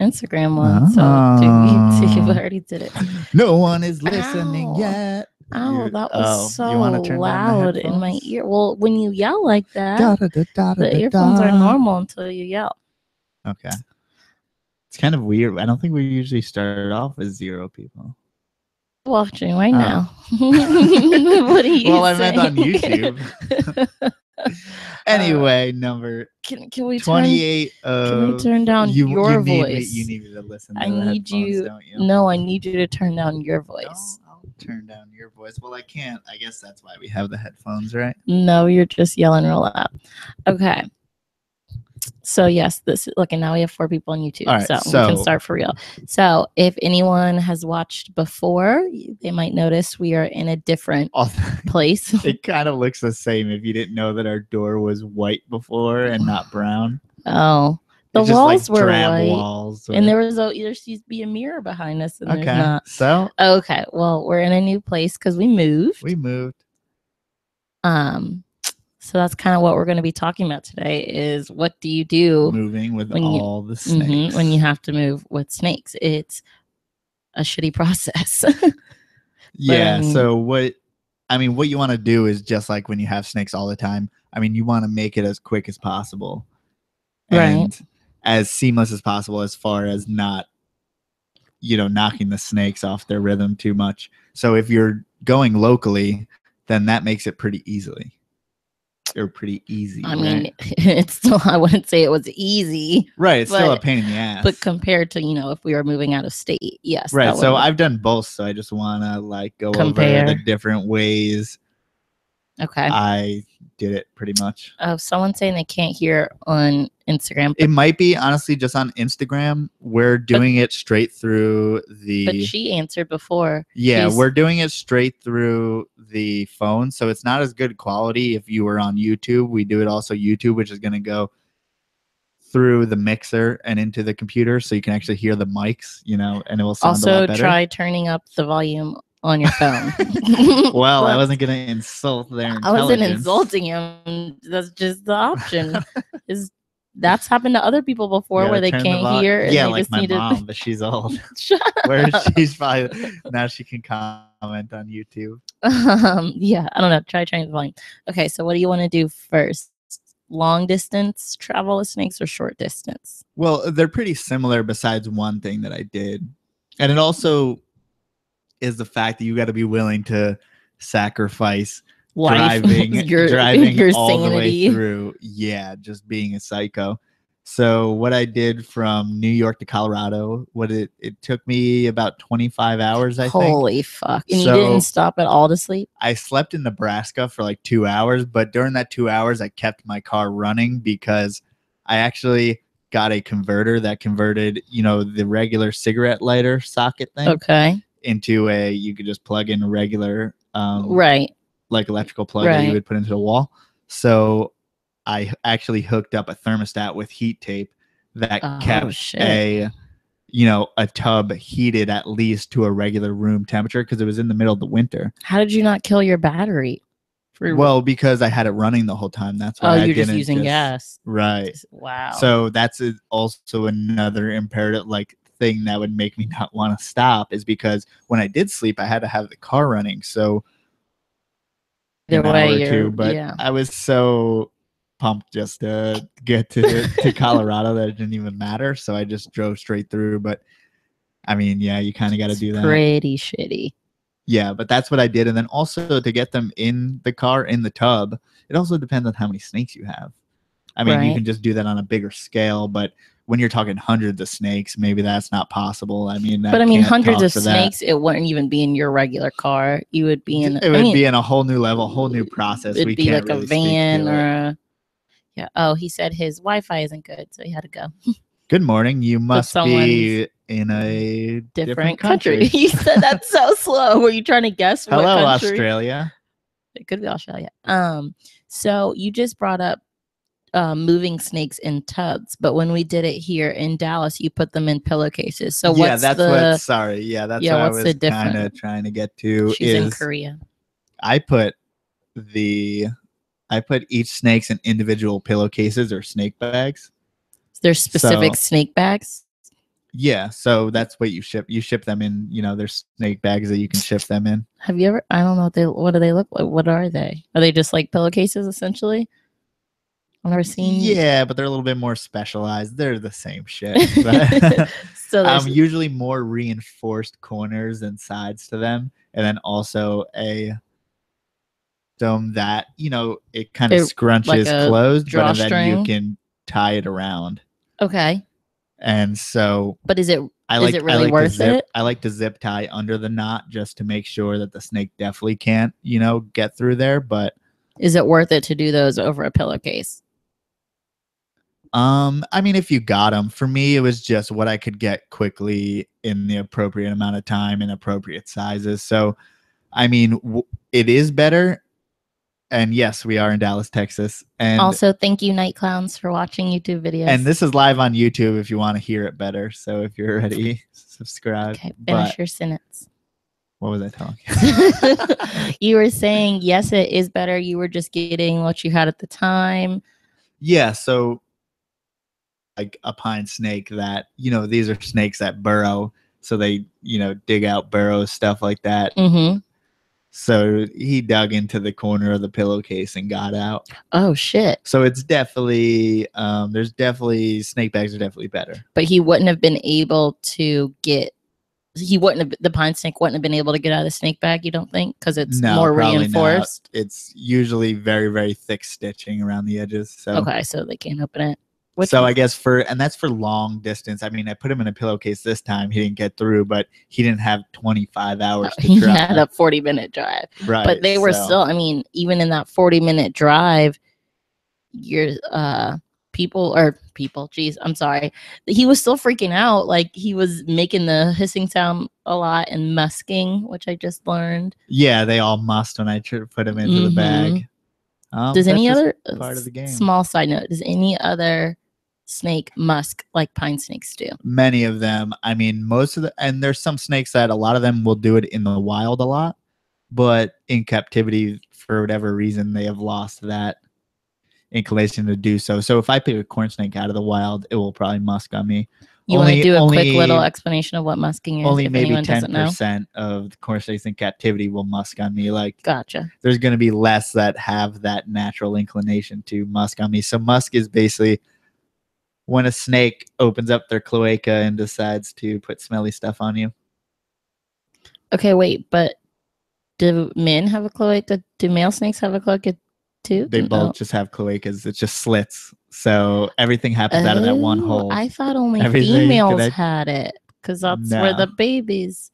Instagram one. So you already did it. No one is listening yet. Oh, that was so you want to turn loud down the in my headphones? ear. Well, when you yell like that, the earphones are normal until you yell. Okay. It's kind of weird. I don't think we usually start off with 0 people. Watching right now. What are you Well, I saying? meant on YouTube. Anyway, number can we 28 can we turn down your voice? You need me to listen to I the need you. don't you? No, I need you to turn down your voice. No, I'll turn down your voice. Well, I can't. I guess that's why we have the headphones, right? No, you're just yelling real loud. Okay. So yes, look, and now we have 4 people on YouTube. Right, so we can start for real. So if anyone has watched before, they might notice we are in a different place. It kind of looks the same if you didn't know that our door was white before and not brown. Oh. The walls were white, and there was there used to be a mirror behind us, and there's not. So okay, well, we're in a new place because we moved. So that's kind of what we're going to be talking about today is what do you do moving with all the snakes when you have to move with snakes? It's a shitty process. Yeah. So what you want to do is just like when you have snakes all the time. I mean, you want to make it as quick as possible and as seamless as possible as far as not, knocking the snakes off their rhythm too much. So if you're going locally, then that makes it pretty easy. I mean, it's still, I wouldn't say it was easy. Right. It's still a pain in the ass. But compared to, if we were moving out of state, yes. Right. So I've done both. So I just want to go over the different ways. Okay. I did it pretty much. Someone's saying they can't hear on Instagram. It might be honestly just on Instagram. We're doing it straight through the. But she answered before. Yeah, we're doing it straight through the phone, so it's not as good quality. If you were on YouTube, we do it also YouTube, which is going to go through the mixer and into the computer, so you can actually hear the mics, and it will sound a lot better. Also, try turning up the volume on your phone. Well, I wasn't going to insult their intelligence. I wasn't insulting him. That's just the option. That's happened to other people before where they can't hear. Yeah, like my mom, but she's old. Where she's probably now she can comment on YouTube. Yeah, I don't know. Try turning the volume. Okay, so what do you want to do first? Long distance travel with snakes or short distance? Well, they're pretty similar besides one thing that I did. And it also is the fact that you got to be willing to sacrifice driving your all sanity. The way through. Yeah, just being a psycho. So what I did from New York to Colorado, it took me about 25 hours, I think. Holy fuck. And you didn't stop at all to sleep? I slept in Nebraska for like 2 hours, but during that 2 hours, I kept my car running because I actually got a converter that converted, the regular cigarette lighter socket thing. Okay. Into you could just plug in a regular, right. like electrical plug that you would put into the wall. So I actually hooked up a thermostat with heat tape that kept a tub heated at least to a regular room temperature because it was in the middle of the winter. How did you not kill your battery? Well, because I had it running the whole time. That's why you're just using gas. Right. Wow. So that's also another imperative, thing that would make me not want to stop is because when I did sleep, I had to have the car running. So either way, I was so pumped just to get to Colorado that it didn't even matter. So I just drove straight through. But I mean, yeah, you kind of got to do that. Pretty shitty. Yeah, but that's what I did. And then also to get them in the car, in the tub, it also depends on how many snakes you have. I mean, you can just do that on a bigger scale, but when you're talking hundreds of snakes, maybe that's not possible. I mean, hundreds of snakes, it wouldn't even be in your regular car. You would be in. It would be in a whole new level, whole new process. It'd be like a van or a. Yeah. Oh, he said his Wi-Fi isn't good, so he had to go. Good morning. You must be in a different country. He said that so slow. Were you trying to guess? Hello, what country? Australia. It could be Australia. So you just brought up moving snakes in tubs, but when we did it here in Dallas, you put them in pillowcases. So that's what I was kind of trying to get to. She's in Korea. I put each snakes in individual pillowcases or snake bags. There's specific snake bags. Yeah, so that's what you ship. You ship them in, there's snake bags that you can ship them in. Have you ever? I don't know what do they look like? What are they? Are they just like pillowcases essentially? I've never seen. Yeah, but they're a little bit more specialized. They're the same shit. But so usually more reinforced corners and sides to them, and then also a dome that it kind of scrunches like closed, but then you can tie it around. Okay. And so, but is it really worth it? I like to zip tie under the knot just to make sure that the snake definitely can't, get through there. But is it worth it to do those over a pillowcase? I mean, if you got them, for me, it was just what I could get quickly in the appropriate amount of time in appropriate sizes. So, I mean, it is better. And yes, we are in Dallas, Texas. And also, thank you, Night Clowns, for watching YouTube videos. And this is live on YouTube if you want to hear it better. So if you're ready, subscribe. Okay, finish your sentence. What was I talking? You were saying, yes, it is better. You were just getting what you had at the time. Yeah, so like a pine snake that, these are snakes that burrow. So they, dig out burrows, stuff like that. Mm-hmm. So he dug into the corner of the pillowcase and got out. Oh, shit. So it's definitely, snake bags are definitely better. But he wouldn't have been able to get, the pine snake wouldn't have been able to get out of the snake bag, you don't think? Because it's more reinforced? Not. It's usually very, very thick stitching around the edges. So okay, so they can't open it. I guess that's for long distance. I mean, I put him in a pillowcase this time. He didn't get through, but he didn't have 25 hours to drive. He had a 40-minute drive. Right. But they were still, I mean, even in that 40-minute drive, your people, geez, I'm sorry. He was still freaking out. Like, he was making the hissing sound a lot and musking, which I just learned. Yeah, they all must when I put him into the bag. Does any other part of the game? Small side note, does any other snake musk like pine snakes do? Many of them. I mean, and there's some snakes that a lot of them will do it in the wild a lot, but in captivity, for whatever reason, they have lost that inclination to do so. So if I pick a corn snake out of the wild, it will probably musk on me. You want to do a quick little explanation of what musking is? Only maybe 10% of the corn snakes in captivity will musk on me. Like, gotcha. There's going to be less that have that natural inclination to musk on me. So musk is basically when a snake opens up their cloaca and decides to put smelly stuff on you. Okay, wait, but do men have a cloaca? Do male snakes have a cloaca too? They both just have cloacas. It's just slits. So everything happens out of that one hole. I thought only females had it because that's where the babies.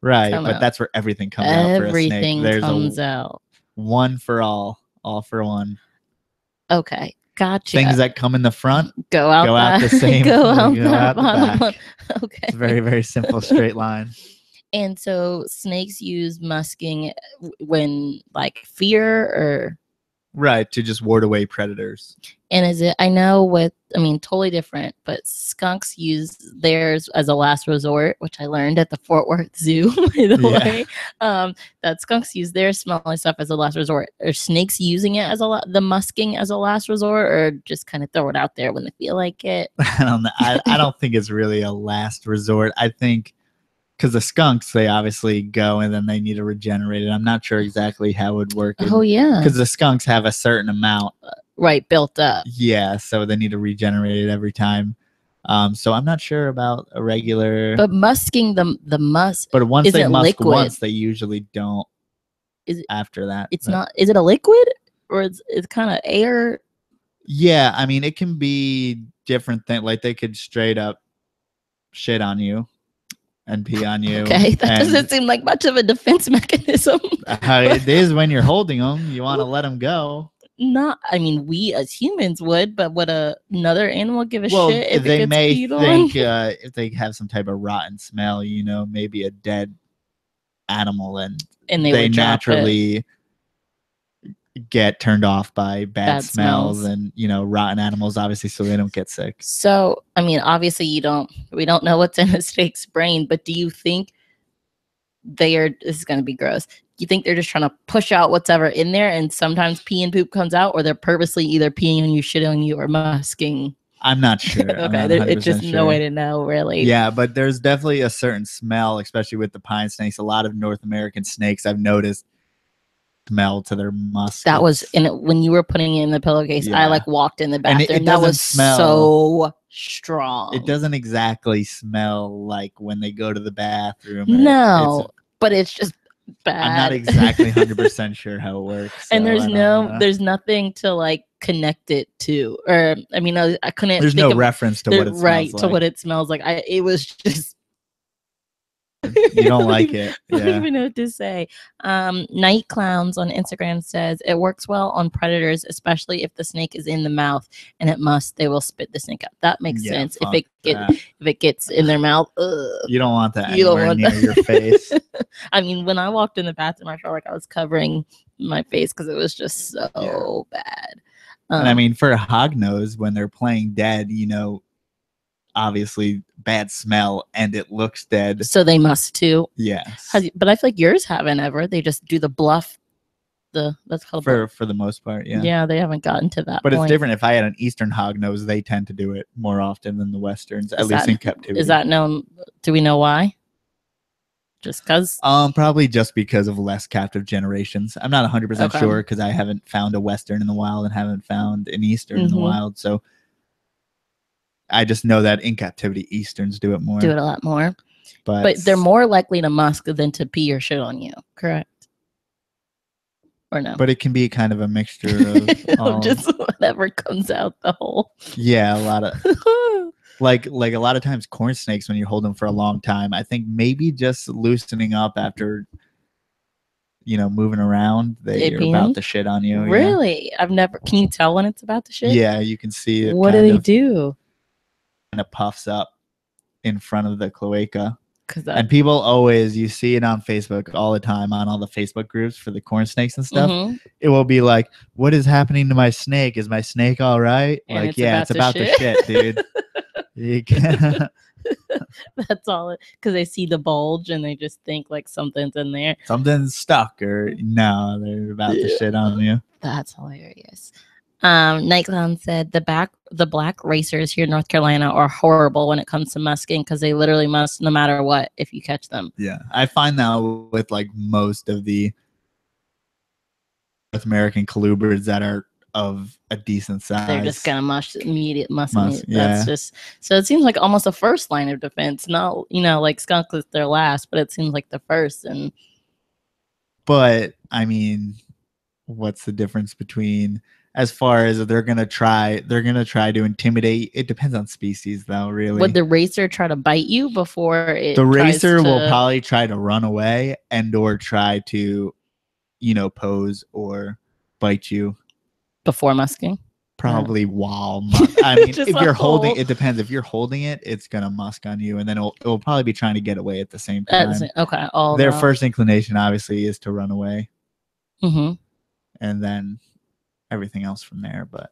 Right, but that's where everything comes out for a snake. Everything comes out. One for all for one. Okay, gotcha. Things that come in the front go out the same. Go out the back. Okay. It's a very, very simple straight line. And so snakes use musking when like fear or right, to just ward away predators. And totally different, but skunks use theirs as a last resort, which I learned at the Fort Worth Zoo, by the way. That skunks use their smelly stuff as a last resort. Are snakes using it as the musking as a last resort, or just kind of throw it out there when they feel like it? I don't know. I don't think it's really a last resort. I think because the skunks, they obviously go and then they need to regenerate it. I'm not sure exactly how it would work. Oh, yeah. Because the skunks have a certain amount. Right, built up. Yeah, so they need to regenerate it every time. So I'm not sure about a regular. But musking the musk. But once they musk liquid? Once, they usually don't. After that? It's not. Is it a liquid or it's kind of air? Yeah, I mean it can be different things. Like they could straight up shit on you and pee on you. Okay, that doesn't seem like much of a defense mechanism. It is when you're holding them. You want to let them go. We as humans would, but would another animal give a shit if they it gets may peed think on? If they have some type of rotten smell, maybe a dead animal, and they naturally get turned off by bad smells and rotten animals, obviously, so they don't get sick. So obviously we don't know what's in a snake's brain, but do you think this is going to be gross, you think they're just trying to push out whatever in there and sometimes pee and poop comes out, or they're purposely either peeing on you, shitting on you, or musking? I'm not sure. Okay, it's just no way to know, really. Yeah, but there's definitely a certain smell, especially with the pine snakes. A lot of North American snakes I've noticed smell to their musk. That was when you were putting it in the pillowcase. Yeah. I like walked in the bathroom. And that was so strong. It doesn't exactly smell like when they go to the bathroom. No, but it's just bad. I'm not exactly 100% sure how it works. So and there's nothing to like connect it to, or I mean, I couldn't. There's no reference to what it smells like. To what it smells like. It was just. You don't like it. I don't even know what to say. Night Clowns on Instagram says it works well on predators, especially if the snake is in the mouth, and they will spit the snake out. That makes sense. If it gets in their mouth, you don't want that anywhere near your face. I mean, when I walked in the bathroom, I felt like I was covering my face because it was just so bad. And I mean, for a hognose, when they're playing dead, obviously bad smell and it looks dead, so they must too. Yes. But I feel like yours haven't ever. They just do the bluff. That's called for the most part. Yeah, they haven't gotten to that but point. It's different. If I had an eastern hognose, they tend to do it more often than the westerns, at least in captivity. Is that known? Do we know why? Just because probably just because of less captive generations. I'm not 100% sure because I haven't found a western in the wild and haven't found an eastern in the wild, so I just know that in captivity, Easterns do it more. Do it a lot more. But they're more likely to musk than to pee or shit on you, correct? Or no? But it can be kind of a mixture of just whatever comes out the hole. Yeah, a lot of like a lot of times corn snakes, when you hold them for a long time, I think maybe just loosening up after moving around, they're about to shit on you. Really? Yeah. Can you tell when it's about to shit? Yeah, you can see it. What do they do? Kind of puffs up in front of the cloaca. And people you see it on Facebook all the time, on all the Facebook groups for the corn snakes and stuff. It will be like, what is happening to my snake? Is my snake all right? And like, it's about to shit, dude. You can't. That's all because they see the bulge and they just think like something's in there. Something's stuck, or no, they're about to shit on you. That's hilarious. Night Clown said the black racers here in North Carolina are horrible when it comes to musking because they literally must no matter what if you catch them. Yeah, I find that with like most of the North American colubrids that are of a decent size, they're just gonna musk. That's just so it seems like almost a first line of defense. Not like skunk is their last, but it seems like the first. But I mean, what's the difference between? As far as they're gonna try to intimidate. It depends on species, though. Really, would the racer try to bite you before it? The racer will probably try to run away or try to, pose or bite you before musking. Probably while. I mean, if you're holding, it depends. If you're holding it, it's gonna musk on you, and then it will probably be trying to get away at the same time. Okay. Their first inclination, obviously, is to run away. And then everything else from there. But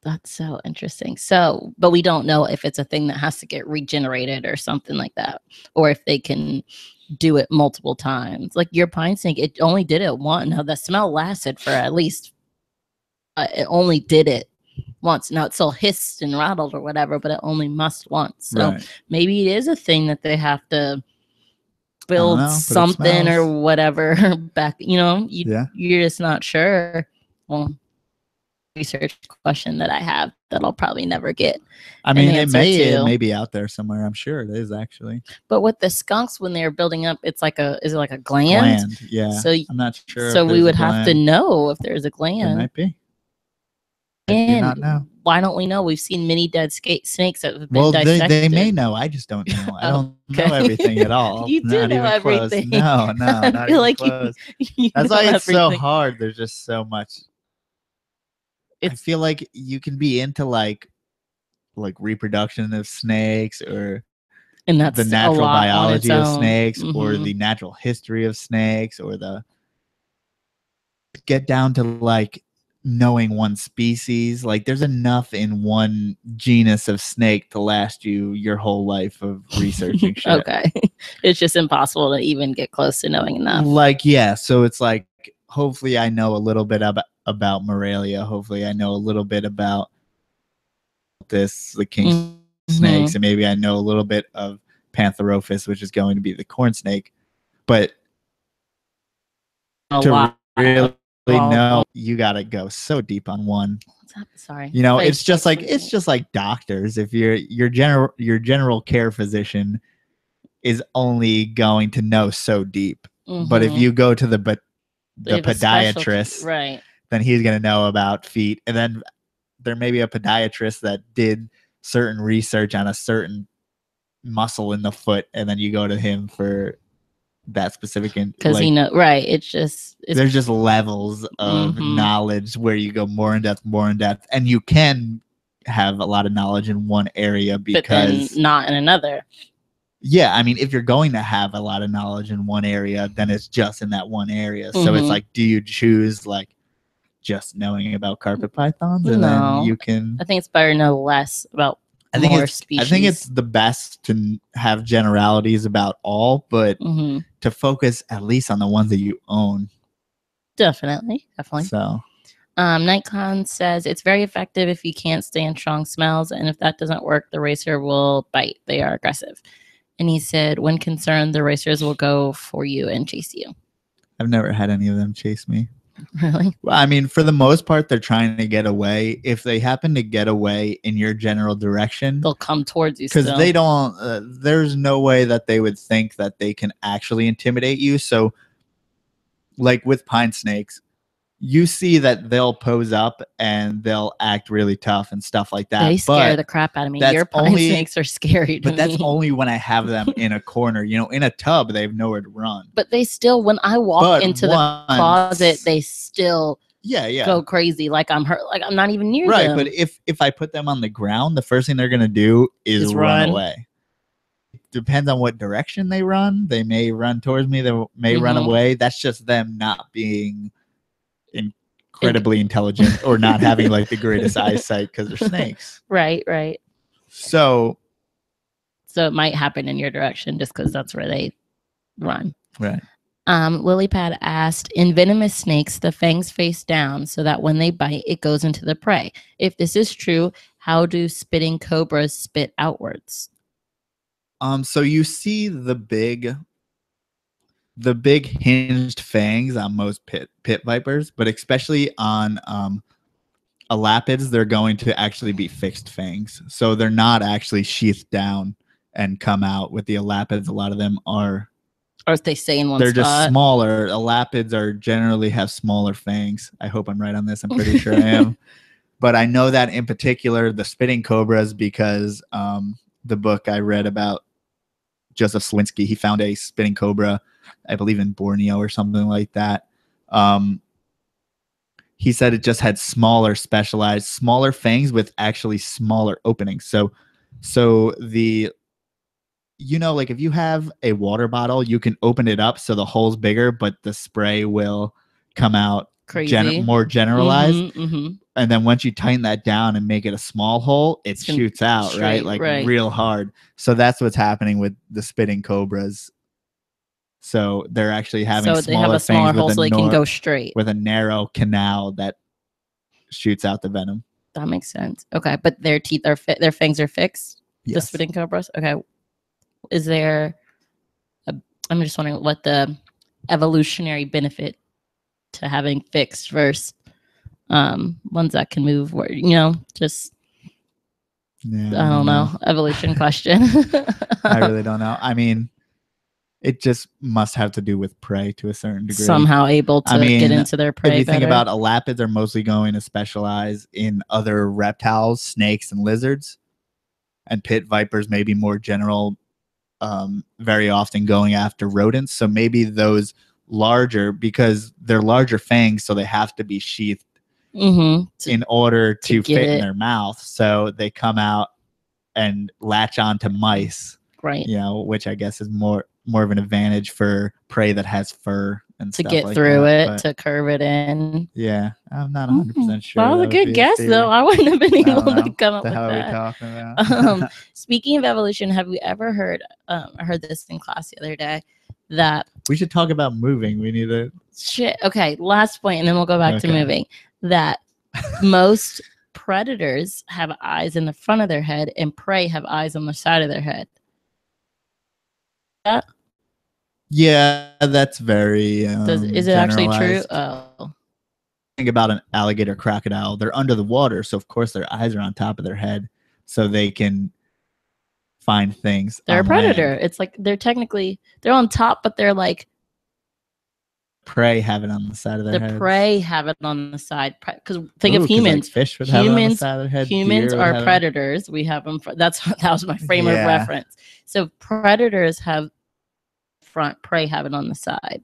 that's so interesting. But we don't know if it's a thing that has to get regenerated or something like that, or if they can do it multiple times. Like your pine snake, it only did it once. Now the smell lasted for at least it only did it once. Now it still hissed and rattled or whatever, but it only musked once. So maybe it is a thing that they have to build something or whatever back. You're just not sure. Well, research question that I have that I'll probably never get. I mean, it may be out there somewhere. I'm sure it is actually. But with the skunks, when they're building up, is it like a gland? Yeah. So I'm not sure. So we would have to know if there's a gland. It might be. I do not know. Why don't we know? We've seen many dead snakes that have been dissected. They may know. I just don't know. I don't know everything at all. You do know everything. No, not I feel like close. That's why it's so hard. There's just so much. I feel like you can be into like reproduction of snakes and that's the natural biology of snakes or the natural history of snakes or get down to like knowing one species. Like there's enough in one genus of snake to last you your whole life of researching shit. Okay. It's just impossible to even get close to knowing enough. So it's like hopefully I know a little bit about Morelia. Hopefully I know a little bit about cultists, the king snakes, and maybe I know a little bit of Pantherophis, which is going to be the corn snake. But to really know, you got to go so deep on one. Sorry. You know, it's just like doctors. If your general care physician is only going to know so deep, but if you go to the podiatrist, right, then he's going to know about feet, and then there may be a podiatrist that did certain research on a certain muscle in the foot, and then you go to him for that specific, because he know, right? There's just levels of knowledge where you go more in depth, and you can have a lot of knowledge in one area because but then not in another. Yeah, I mean, if you're going to have a lot of knowledge in one area, then it's just in that one area. So it's like, do you choose like just knowing about carpet pythons, and then you can? I think it's better to know less about more species. I think it's the best to have generalities about all, but to focus at least on the ones that you own. Definitely. So, Nightcon says it's very effective if you can't stand strong smells, and if that doesn't work, the racer will bite. They are aggressive. And he said, when concerned, the racers will go for you and chase you. I've never had any of them chase me. Really? Well, I mean, for the most part, they're trying to get away. If they happen to get away in your general direction, they'll come towards you. Because they don't, there's no way that they would think that they can actually intimidate you. So, like with pine snakes, you see that they'll pose up and they'll act really tough and stuff like that. They scare the crap out of me. Your pine snakes are scary to me. But that's only when I have them in a corner. You know, in a tub, they have nowhere to run. But they still, when I walk into the closet, they still go crazy. Like I'm hurt. Like I'm not even near them. Right, but if I put them on the ground, the first thing they're going to do is run away. Depends on what direction they run. They may run towards me. They may run away. That's just them not being incredibly intelligent or not having like the greatest eyesight because they're snakes. Right. So it might happen in your direction just because that's where they run. Right. Lilypad asked, in venomous snakes, the fangs face down so that when they bite, it goes into the prey. If this is true, how do spitting cobras spit outwards? So you see the big hinged fangs on most pit vipers, but especially on elapids, they're going to actually be fixed fangs. So they're not actually sheathed down and come out. With the elapids, a lot of them are. Or if they stay in one spot. They're just smaller. Elapids generally have smaller fangs. I hope I'm right on this. I'm pretty sure I am. But I know that in particular, the spitting cobras, because the book I read about Joseph Slinsky, he found a spitting cobra, I believe in Borneo or something like that. He said it just had smaller fangs with actually smaller openings. So the, you know, like if you have a water bottle, you can open it up so the hole's bigger, but the spray will come out more generalized. And then once you tighten that down and make it a small hole, it shoots out, right? Like real hard. So that's what's happening with the spitting cobras. So they're actually having smaller hole so they can go straight with a narrow canal that shoots out the venom. That makes sense. Okay, but their teeth are their fangs are fixed. Yes. The spitting cobras. Okay, is there? I'm just wondering what the evolutionary benefit to having fixed versus ones that can move. Where just. Yeah, I don't know. Evolution question. I really don't know. I mean, it just must have to do with prey to a certain degree. Somehow able to get into their prey. If you think about elapids, are mostly going to specialize in other reptiles, snakes, and lizards. And pit vipers may be more general, very often going after rodents. So maybe those larger, because they're larger fangs, so they have to be sheathed in order to fit in their mouth. So they come out and latch onto mice. Right. Which I guess is more of an advantage for prey that has fur and to stuff get like through that. to curve it in. Yeah, I'm not 100% sure. That was a good guess, though. I wouldn't have been able to come up with that. What the hell are we talking about? Speaking of evolution, have you ever heard? I heard this in class the other day. That we should talk about moving. We need to. Okay, last point, and then we'll go back to moving. That most predators have eyes in the front of their head and prey have eyes on the side of their head. Yeah, that's very is it actually true? Oh. Think about an alligator crocodile. They're under the water, so of course their eyes are on top of their head so they can find things. They're a predator. Land. It's like they're on top, but they're like prey have it on the side of their head. The prey have it on the side because think of humans. Like fish would have it on the side of their head. Humans are predators. We have them. That was my frame of reference. So predators have front, prey have it on the side.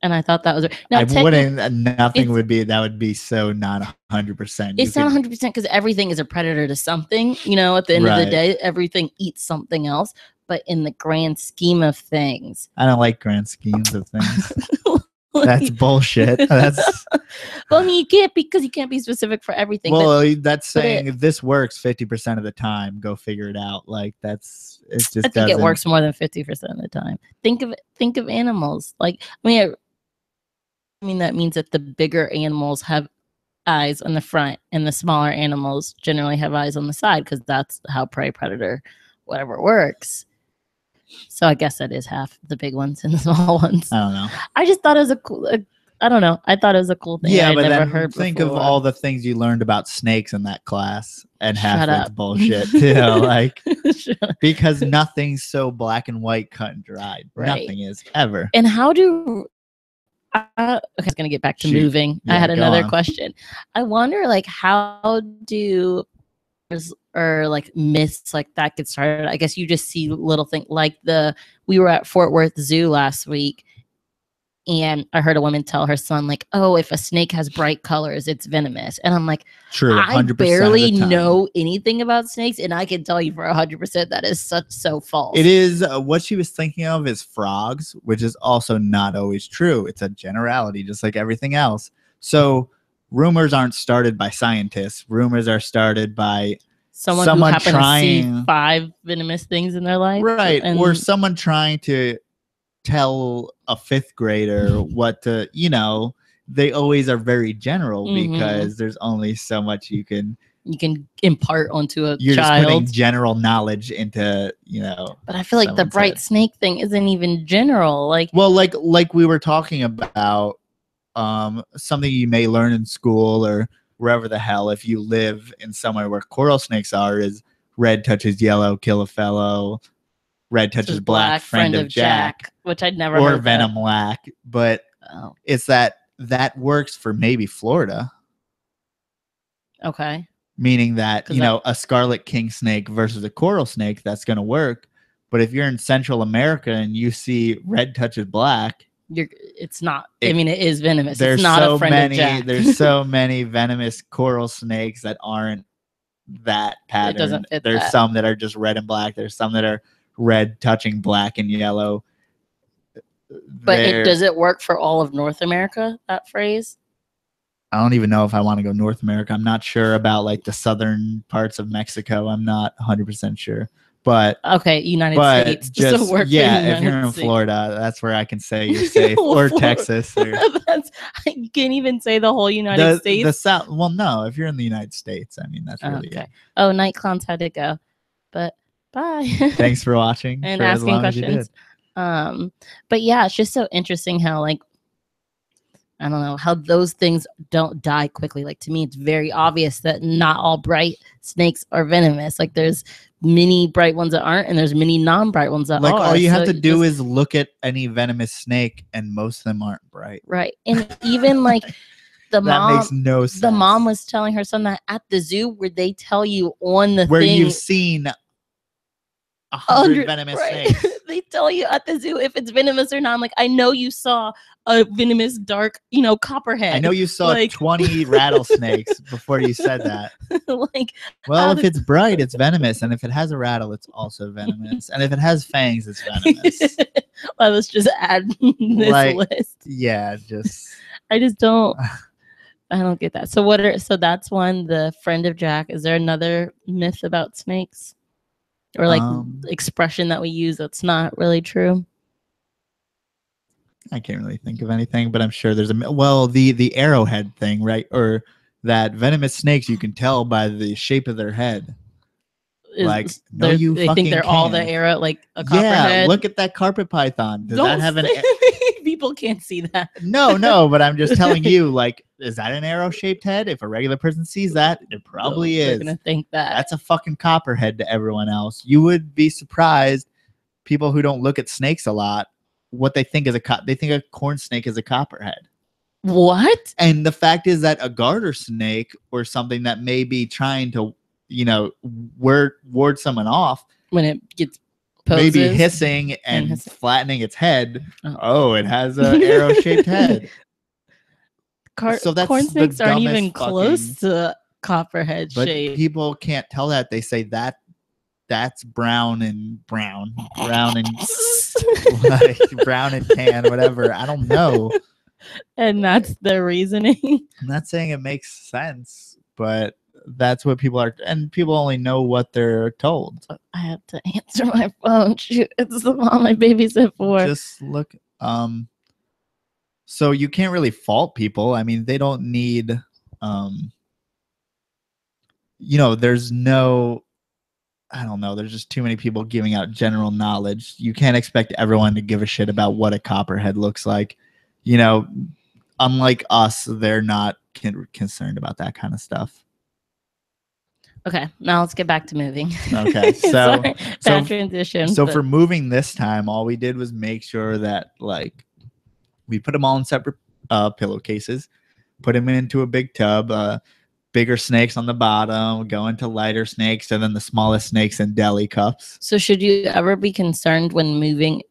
And I thought that was I wouldn't. Nothing would be. That would be so not 100%. It's not 100% because everything is a predator to something. You know, at the end of the day, everything eats something else. But in the grand scheme of things, I don't like grand schemes of things. That's bullshit. That's well, I mean, you can't be specific for everything. Well, that's saying if this works 50% of the time, go figure it out. Like it's just. I think it works more than 50% of the time. Think of animals. Like I mean that means that the bigger animals have eyes on the front, and the smaller animals generally have eyes on the side because that's how prey predator whatever works. So I guess that is half the big ones and the small ones. I don't know. I just thought it was a cool. I don't know. I thought it was a cool thing. Yeah, but then think of all the things you learned about snakes in that class, and half it's bullshit. You know, like because nothing's so black and white, cut and dried. Right. Nothing is ever. And how do? Okay, I was gonna get back to moving. Yeah, I had another question. I wonder, like, how do or like myths like that get started? I guess you just see little things like we were at Fort Worth Zoo last week, and I heard a woman tell her son, like, oh, if a snake has bright colors, it's venomous. And I'm like, true, I barely know anything about snakes, and I can tell you for 100% that is so false. It is. What she was thinking of is frogs, which is also not always true. It's a generality, just like everything else. So rumors aren't started by scientists. Rumors are started by someone who happened to see 5 venomous things in their life. Right. Or someone trying to tell a 5th grader what to, they always are very general because there's only so much you can impart onto a you're child. Just putting general knowledge into, But I feel like the bright snake thing isn't even general. Like we were talking about something you may learn in school or wherever the hell, if you live in somewhere where coral snakes are, is red touches yellow, kill a fellow. Red touches black, friend of Jack, which I'd never heard. Or venom lack, but it's that works for maybe Florida. Okay. Meaning that, a scarlet king snake versus a coral snake, that's going to work. But if you're in Central America and you see red touches black, it's not. It is venomous. There's it's not so a friend many. Of Jack. There's so many venomous coral snakes that aren't that pattern. It doesn't fit There's some that are just red and black. There's some that are red touching black and yellow. But does it work for all of North America, that phrase? I don't even know if I want to go North America. I'm not sure about like the southern parts of Mexico. I'm not 100% sure. But okay, United States. Just, so if you're in Florida, that's where I can say you're safe. Or Texas. Or, you can't even say the whole United States. The South. Well, no, if you're in the United States, that's really it. Oh, Night Clowns had to go. But bye. Thanks for watching and asking questions. But yeah, it's just so interesting how I don't know how those things don't die quickly. Like to me, it's very obvious that not all bright snakes are venomous. Like there's many bright ones that aren't, and there's many non-bright ones that are. All you have to do is look at any venomous snake, and most of them aren't bright. Right, and even like. That makes no sense. The mom was telling her son that at the zoo where they tell you on the where thing. You've seen 100 venomous snakes. They tell you at the zoo if it's venomous or not. I'm like, I know you saw a venomous dark, copperhead. I know you saw 20 rattlesnakes before you said that. If it's bright, it's venomous. And if it has a rattle, it's also venomous. And if it has fangs, it's venomous. Well, let's just add this list. Yeah, I just don't. I don't get that. So that's one, the friend of Jack. Is there another myth about snakes? Or expression that we use that's not really true? I can't really think of anything, but I'm sure there's the arrowhead thing, right? Or that venomous snakes, you can tell by the shape of their head. Like, no, you they think they're all the arrow, like a copperhead. Look at that carpet python. Does that have an? People can't see that. No, but I'm just telling you, like, is that an arrow-shaped head? If a regular person sees that, it probably is. They're gonna think that. That's a fucking copperhead to everyone else. You would be surprised. People who don't look at snakes a lot, what they think is they think a corn snake is a copperhead. What? And the fact is that a garter snake or something that may be trying to, ward someone off, when it gets poses, maybe hissing and flattening its head. Oh, it has an arrow-shaped head. So that's corn snakes aren't even close to copperhead shape. People can't tell that. They say that's brown and like brown and tan, whatever. I don't know. And that's their reasoning. I'm not saying it makes sense, but that's what people are, and people only know what they're told. I have to answer my phone. Shoot, it's the mom I babysit for. Just look. So you can't really fault people. I mean, they don't need. There's no. I don't know. There's just too many people giving out general knowledge. You can't expect everyone to give a shit about what a copperhead looks like. Unlike us, they're not concerned about that kind of stuff. Okay, now let's get back to moving. Okay, Bad transition. So for moving this time, all we did was make sure that we put them all in separate pillowcases, put them into a big tub. Bigger snakes on the bottom, go into lighter snakes, and then the smallest snakes in deli cups. So should you ever be concerned when moving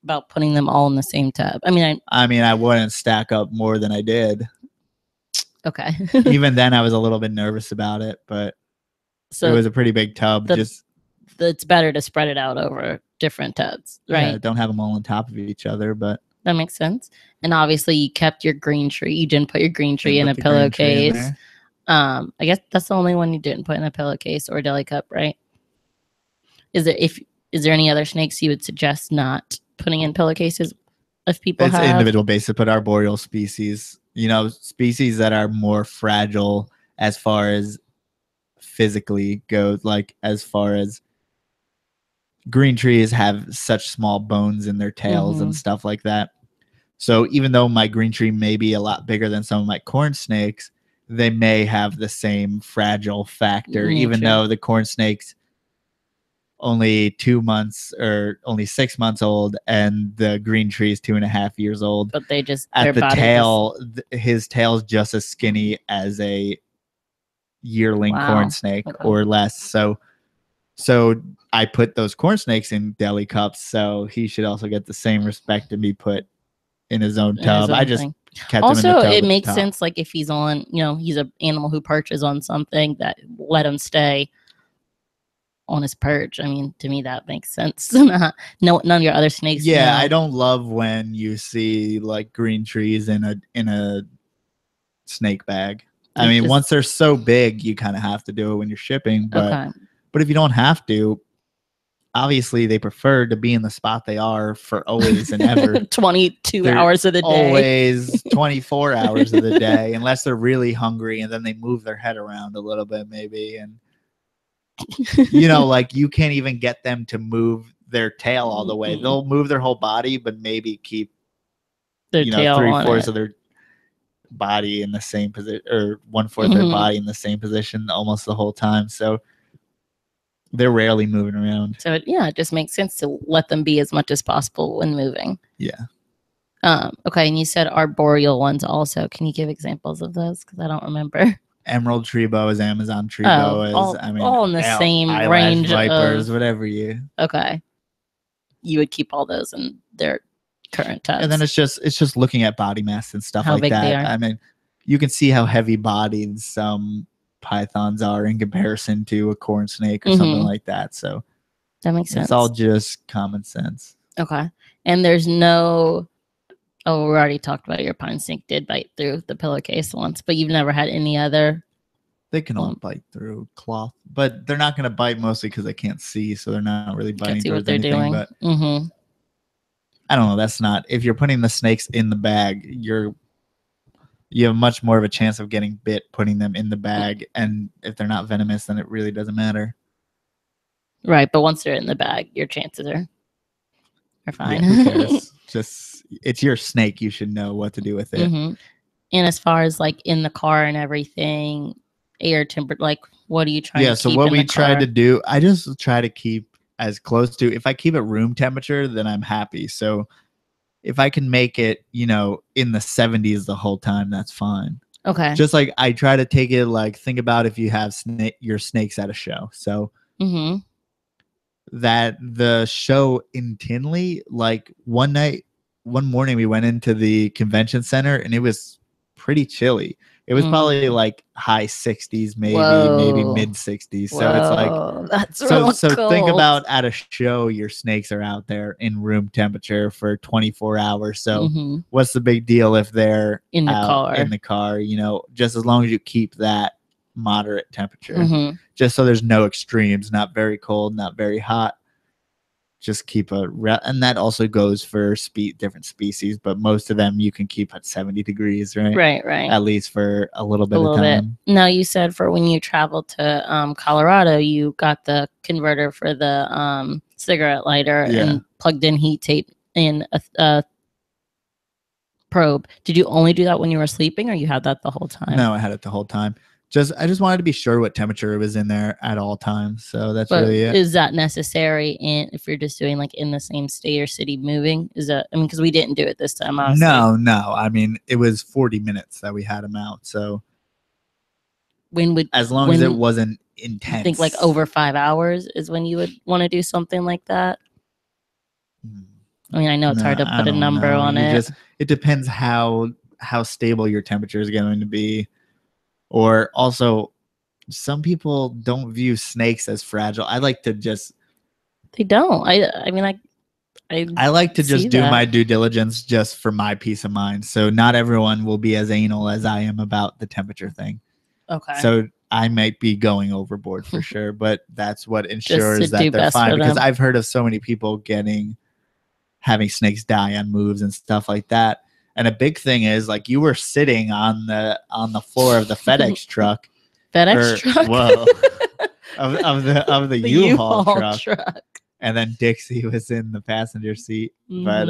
about putting them all in the same tub? I mean, I wouldn't stack up more than I did. Okay. Even then, I was a little bit nervous about it, but it was a pretty big tub. It's better to spread it out over different tubs, right? Yeah, don't have them all on top of each other, but that makes sense. And obviously, you kept your green tree. You didn't put your green tree in a pillowcase. I guess that's the only one you didn't put in a pillowcase or a deli cup, right? Is there any other snakes you would suggest not putting in pillowcases if people have? It's individual basis, but arboreal species, species that are more fragile as far as physically goes, like as far as green trees have such small bones in their tails and stuff like that. So even though my green tree may be a lot bigger than some of my corn snakes, they may have the same fragile factor, even though the corn snake's only 2 months or only 6 months old and the green tree is 2.5 years old. But they just, at the tail, his tail's just as skinny as a yearling corn snake or less. So I put those corn snakes in deli cups, so he should also get the same respect to be put in his own tub. I just kept him in the tub. Also, it makes sense, like if he's on, he's an animal who perches on something, that let him stay on his perch. I mean, to me, that makes sense. None of your other snakes. Yeah, I don't love when you see like green trees in a snake bag. I mean, once they're so big, you kind of have to do it when you're shipping. But if you don't have to, obviously they prefer to be in the spot they are for always and ever. 22 hours of the day. Always 24 hours of the day, unless they're really hungry and then they move their head around a little bit maybe. And, like you can't even get them to move their tail all the way. They'll move their whole body, but maybe keep their tail 3/4 of their body in the same position, or 1/4 of their body in the same position almost the whole time. So they're rarely moving around. So it just makes sense to let them be as much as possible when moving. Yeah. Okay, and you said arboreal ones also. Can you give examples of those? Because I don't remember. Emerald tree boas, Amazon tree boas. All in the same range. Vipers, whatever you. Okay. You would keep all those in their current tubs. And then it's just looking at body mass and stuff like that. I mean, you can see how heavy bodied some pythons are in comparison to a corn snake or something like that. So that makes sense. It's all just common sense. Okay. And there's no, we already talked about your pine snake did bite through the pillowcase once, but you've never had any other. They can all bite through cloth, but they're not going to bite mostly because they can't see, so they're not really biting see what they're doing. But I don't know. That's not, if you're putting the snakes in the bag, you're you have much more of a chance of getting bit putting them in the bag. And if they're not venomous, then it really doesn't matter. Right, but once they're in the bag, your chances are fine. Yeah, who cares? Just it's your snake. You should know what to do with it. Mm-hmm. And as far as like in the car and everything, air tempered, like what are you trying to keep? So what we tried to do, I just try to keep as close to, if I keep it room temperature, then I'm happy. So if I can make it, in the 70s the whole time, that's fine. Okay. Just like I try to take it like, think about if you have your snakes at a show. So that the show in Tinley, like one morning we went into the convention center and it was pretty chilly. It was probably like high 60s, maybe mid 60s. So it's like that's so cold. Think about at a show, your snakes are out there in room temperature for 24 hours. So what's the big deal if they're in the car? Just as long as you keep that moderate temperature, just so there's no extremes, not very cold, not very hot. Just keep and that also goes for different species, but most of them you can keep at 70 degrees, right? Right. At least for a little bit of time. Now, you said for when you traveled to Colorado, you got the converter for the cigarette lighter and plugged in heat tape in a probe. Did you only do that when you were sleeping, or you had that the whole time? No, I had it the whole time. I just wanted to be sure what temperature it was in there at all times. So that's really it. Is that necessary if you're just doing like in the same state or city moving? Because we didn't do it this time, obviously. No. I mean, it was 40 minutes that we had them out. So as long as it wasn't intense. I think like over 5 hours is when you would want to do something like that. I mean, I know it's hard to put a number on it. It depends how stable your temperature is going to be. Or also, some people don't view snakes as fragile. I like to just... They don't. I like to just do my due diligence just for my peace of mind. So not everyone will be as anal as I am about the temperature thing. Okay. So I might be going overboard for sure, but that's what ensures that they're fine. Because I've heard of so many people having snakes die on moves and stuff like that. And a big thing is, like, you were sitting on the floor of the FedEx truck. Whoa. of the U-Haul truck. And then Dixie was in the passenger seat. But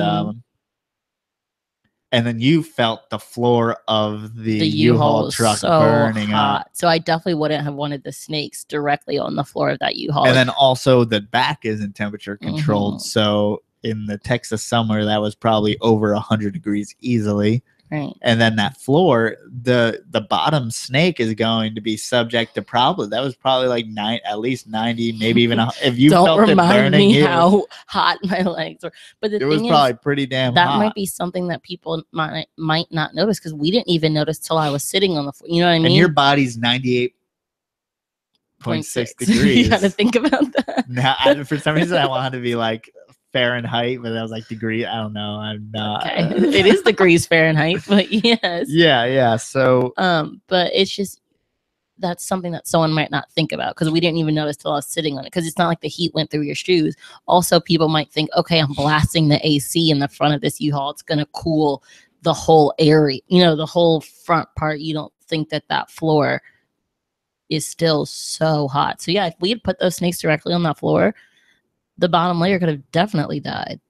and then you felt the floor of the U-Haul truck burning up. So I definitely wouldn't have wanted the snakes directly on the floor of that U-Haul. And then also the back isn't temperature controlled. So in the Texas summer, that was probably over 100 degrees easily. Right. And then that floor, the bottom snake is going to be subject to that was probably like at least 90, maybe even if you felt it burning. Don't remind me how hot my legs were. But it was probably pretty damn hot. That might be something that people might not notice, because we didn't even notice till I was sitting on the floor. You know what I mean? And your body's 98.6 degrees. You got to think about that. Now, for some reason, I wanted to be like Fahrenheit, but that was like degree. I don't know. I'm not. Okay. It is degrees Fahrenheit, but yes. Yeah. So, but it's just, that's something that someone might not think about, because we didn't even notice till I was sitting on it, because it's not like the heat went through your shoes. Also, people might think, okay, I'm blasting the AC in the front of this U-Haul, it's going to cool the whole area, the whole front part. You don't think that floor is still so hot. So yeah, if we had put those snakes directly on that floor, the bottom layer could have definitely died.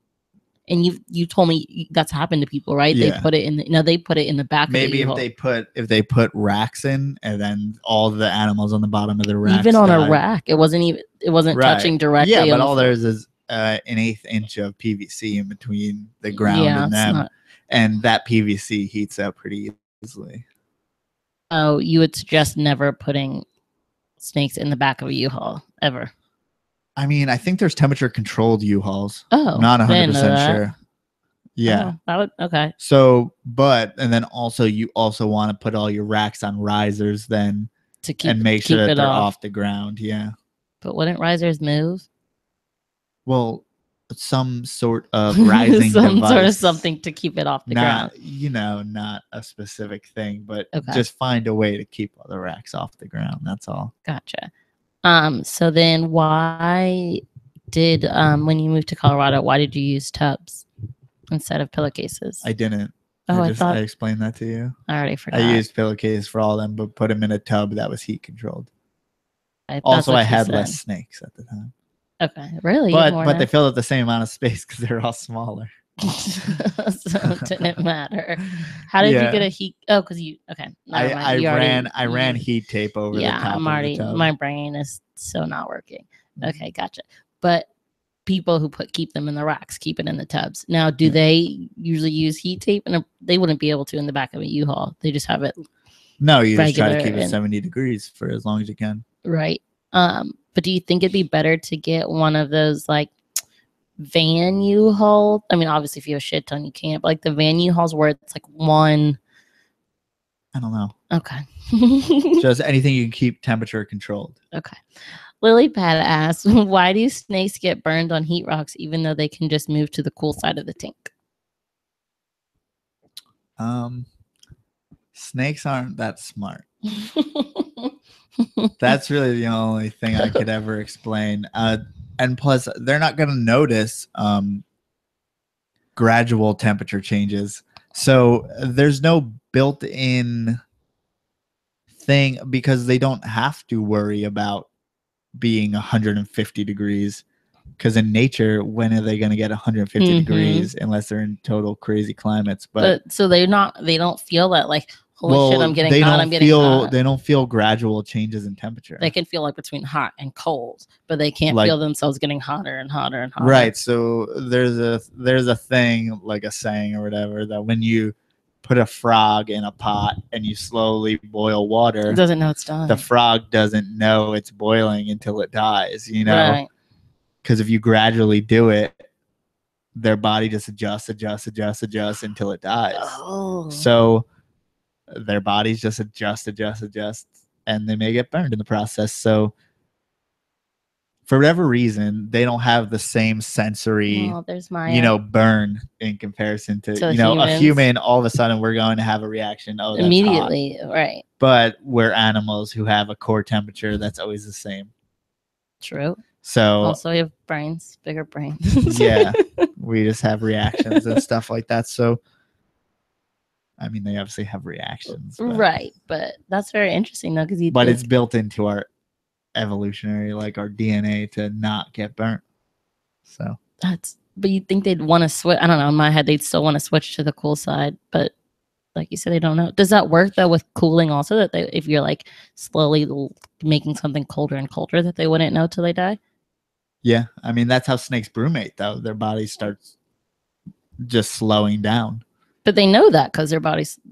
And you told me that's happened to people, right? Yeah. They put it in the back. Maybe of if they put racks in, and then all the animals on the bottom of the rack, even on a rack, it wasn't touching directly. Yeah, but all there's is an 1/8 inch of PVC in between the ground and them, and that PVC heats up pretty easily. Oh, you would suggest never putting snakes in the back of a U-Haul ever? I mean, I think there's temperature controlled U-Hauls. Oh, I'm not 100% sure. Yeah. That would, okay. So, and then also you also want to put all your racks on risers then and make sure that they're off the ground. Yeah. But wouldn't risers move? Well, some sort of rising device. Sort of something to keep it off the ground. Not a specific thing, but just find a way to keep all the racks off the ground. That's all. Gotcha. So then why did, when you moved to Colorado, why did you use tubs instead of pillowcases? I didn't. Oh, I explained that to you. I already forgot. I used pillowcase for all of them, but put them in a tub that was heat controlled. Also, I had less snakes at the time. Okay, really? But they filled up the same amount of space because they're all smaller. So it didn't matter. How did you get a heat? Oh, because you. Okay, I ran heat tape over the top of the tub. My brain is so not working. Okay, gotcha. But people who keep them in the racks keep it in the tubs. Now, do they usually use heat tape? And they wouldn't be able to in the back of a U-Haul. They just have it. No, you just try to keep it 70 degrees for as long as you can. Right. But do you think it'd be better to get one of those like van U-Haul? I mean, obviously, if you have a shit ton, you can't. But like the van U-Hauls where it's like one. I don't know. Okay. Just anything you can keep temperature controlled. Okay. Lily Pad asks, why do snakes get burned on heat rocks even though they can just move to the cool side of the tank? Snakes aren't that smart. That's really the only thing I could ever explain. And plus, they're not going to notice gradual temperature changes. So there's no built-in thing because they don't have to worry about being 150 degrees. Because in nature, when are they going to get 150 degrees unless they're in total crazy climates? But so they don't feel that like, holy shit, I'm getting hot. I'm getting hot. They don't feel gradual changes in temperature. They can feel like between hot and cold, but they can't feel themselves getting hotter and hotter and hotter. Right. So there's a thing, like a saying or whatever, that when you put a frog in a pot and you slowly boil water, it doesn't know it's done. The frog doesn't know it's boiling until it dies, you know? Right. Because if you gradually do it, their body just adjusts until it dies. Oh. So their bodies just adjust, and they may get burned in the process. So for whatever reason, they don't have the same sensory, burn in comparison to a human. All of a sudden, we're going to have a reaction. Oh, that's immediately, hot. Right? But we're animals who have a core temperature that's always the same. True. So also, we have bigger brains. Yeah, we just have reactions and stuff like that. So, I mean, they obviously have reactions, right? But that's very interesting, though, because it's built into our evolutionary, like our DNA, to not get burnt. So but you'd think they'd want to switch. I don't know. In my head, they'd still want to switch to the cool side, but like you said, they don't know. Does that work though with cooling also? That if you're like slowly making something colder and colder, that they wouldn't know till they die? Yeah, I mean that's how snakes brumate though. Their body starts just slowing down. But they know that because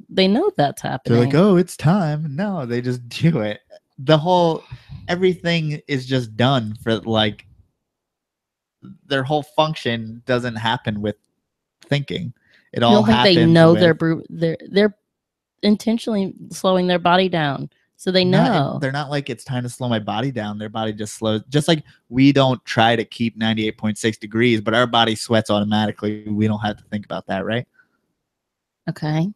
they know that's happening. They're like, oh, it's time. No, they just do it. Everything is just done for like their whole function doesn't happen with thinking. It all happens. They know they're intentionally slowing their body down. So they know. They're not like it's time to slow my body down. Their body just slows. Just like we don't try to keep 98.6 degrees, but our body sweats automatically. We don't have to think about that, right? Okay.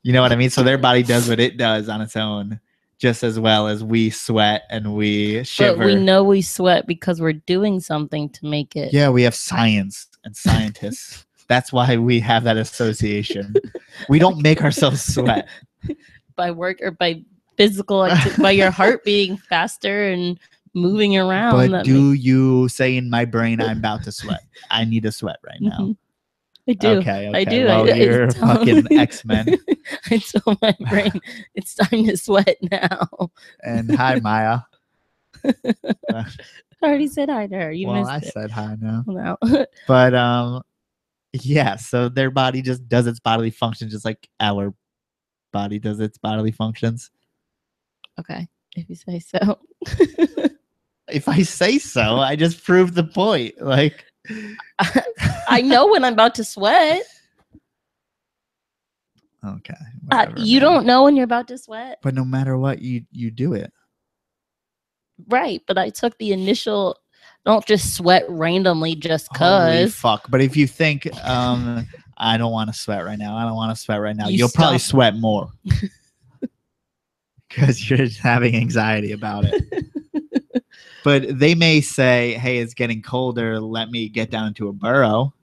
You know what I mean? So their body does what it does on its own just as well as we sweat and we shiver. But we know we sweat because we're doing something to make it. Yeah, we have science and scientists. That's why we have that association. We don't make ourselves sweat. By work or by physical activity, by your heart being faster and moving around. But you say in my brain, I'm about to sweat. I need to sweat right now. I do. Okay. I do. Well, you're fucking X-Men. I tell my brain it's time to sweat now. And hi, Maya. I already said hi to her. I said hi now. No. But yeah. So their body just does its bodily functions, just like our body does its bodily functions. Okay, if you say so. If I say so, I just proved the point. Like. I know when I'm about to sweat. Okay. You don't know when you're about to sweat. But no matter what, you do it. Right, but I took the initial. Don't just sweat randomly just cause. Holy fuck! But if you think, I don't want to sweat right now. You'll probably sweat more because you're just having anxiety about it. But they may say, hey, it's getting colder. Let me get down into a burrow.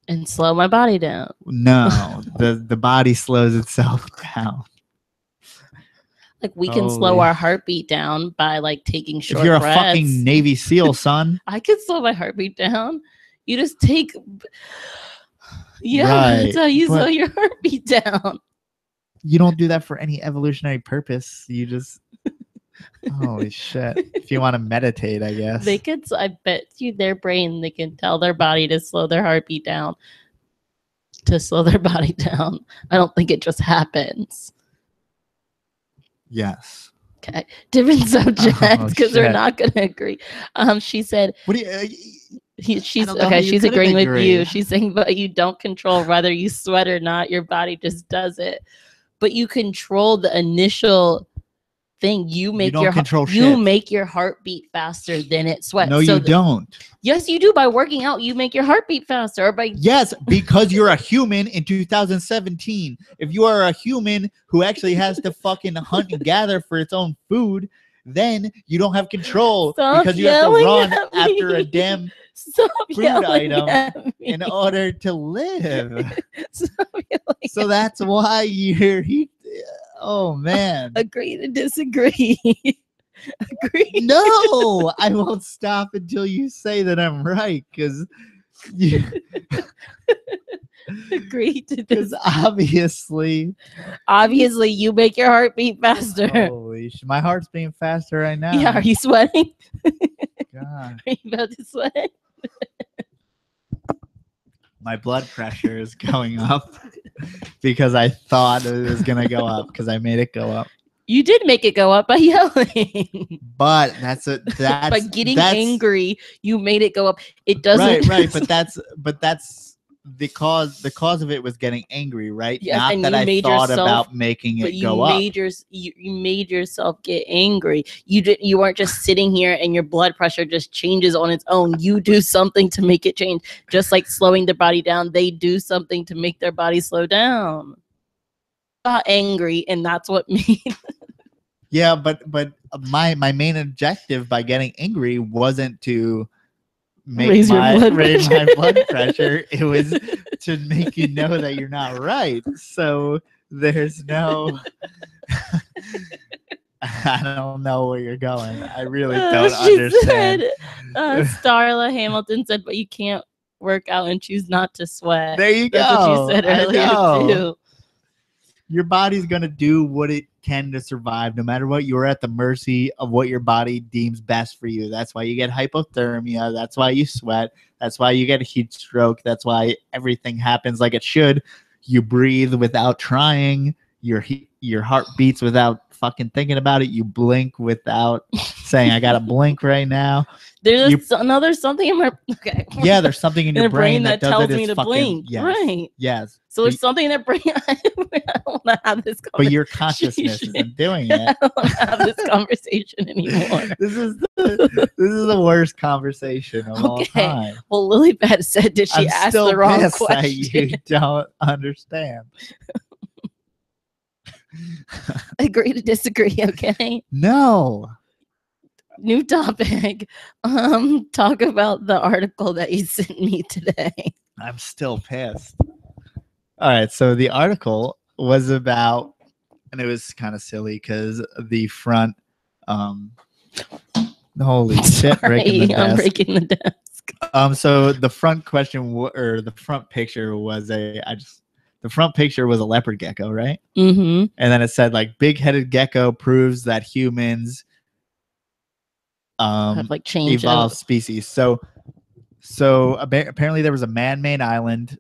And slow my body down. No, the body slows itself down. Like we can slow our heartbeat down by like taking short breaths. If you're a fucking Navy SEAL, son. I can slow my heartbeat down. You just take... Yeah, that's how you slow your heartbeat down. You don't do that for any evolutionary purpose. You just... Holy shit. If you want to meditate, I guess. They could... I bet you their brain, they can tell their body to slow their heartbeat down. To slow their body down. I don't think it just happens. Yes. Okay. Different subjects because we're not going to agree. She said... What do you... She's okay. She's agreeing with you. She's saying, but you don't control whether you sweat or not. Your body just does it. But you control the initial thing. You make you make your heartbeat faster than it sweats. No, you don't. Yes, you do. By working out, you make your heartbeat faster. Or by because you're a human in 2017. If you are a human who actually has to fucking hunt and gather for its own food, then you don't have control because you have to run after a damn food item in order to live. So that's why you're... Oh, man. Agree to disagree. Agree. No, I won't stop until you say that I'm right, because you... Agree to this. Obviously you make your heart beat faster. Holy shit. My heart's beating faster right now. Yeah, are you sweating? God. Are you about to sweat? My blood pressure is going up because I thought it was going to go up because I made it go up. You did make it go up by yelling. But that's by getting angry, you made it go up. It doesn't. Right. But that's the cause of it was getting angry, right? Yes, not that I thought about making it go up. You made yourself get angry. You weren't just sitting here and your blood pressure just changes on its own. You do something to make it change. Just like slowing their body down, they do something to make their body slow down. Got angry, and that's what made... Yeah, but my main objective by getting angry wasn't to raise my blood pressure. It was to make you know that you're not right. So there's no... I don't know where you're going. I really don't understand. Starla Hamilton said, but you can't work out and choose not to sweat. There you go. That's what you said earlier too. Your body's going to do what it can to survive. No matter what, you're at the mercy of what your body deems best for you. That's why you get hypothermia. That's why you sweat. That's why you get a heat stroke. That's why everything happens like it should. You breathe without trying. Your heart beats without fucking thinking about it. You blink without saying, I got to blink right now. There's something in my... Okay. Yeah, there's something in your brain that tells me to blink. Yes, right. Yes. So there's something in that brain... I don't want to have this conversation. But your consciousness isn't doing it. I don't want to have this conversation anymore. This is the worst conversation of all time. Well, Lilybeth said, did she ask the wrong question? That you don't understand. Agree to disagree, okay? No. New topic. Talk about the article that you sent me today. I'm still pissed. All right, so the article was about, and it was kind of silly because the front, holy shit, breaking the desk. I'm breaking the desk. So the front question or the front picture was the front picture was a leopard gecko, right? Mm-hmm. And then it said like big-headed gecko proves that humans have like changed evolved species. So apparently there was a man-made island.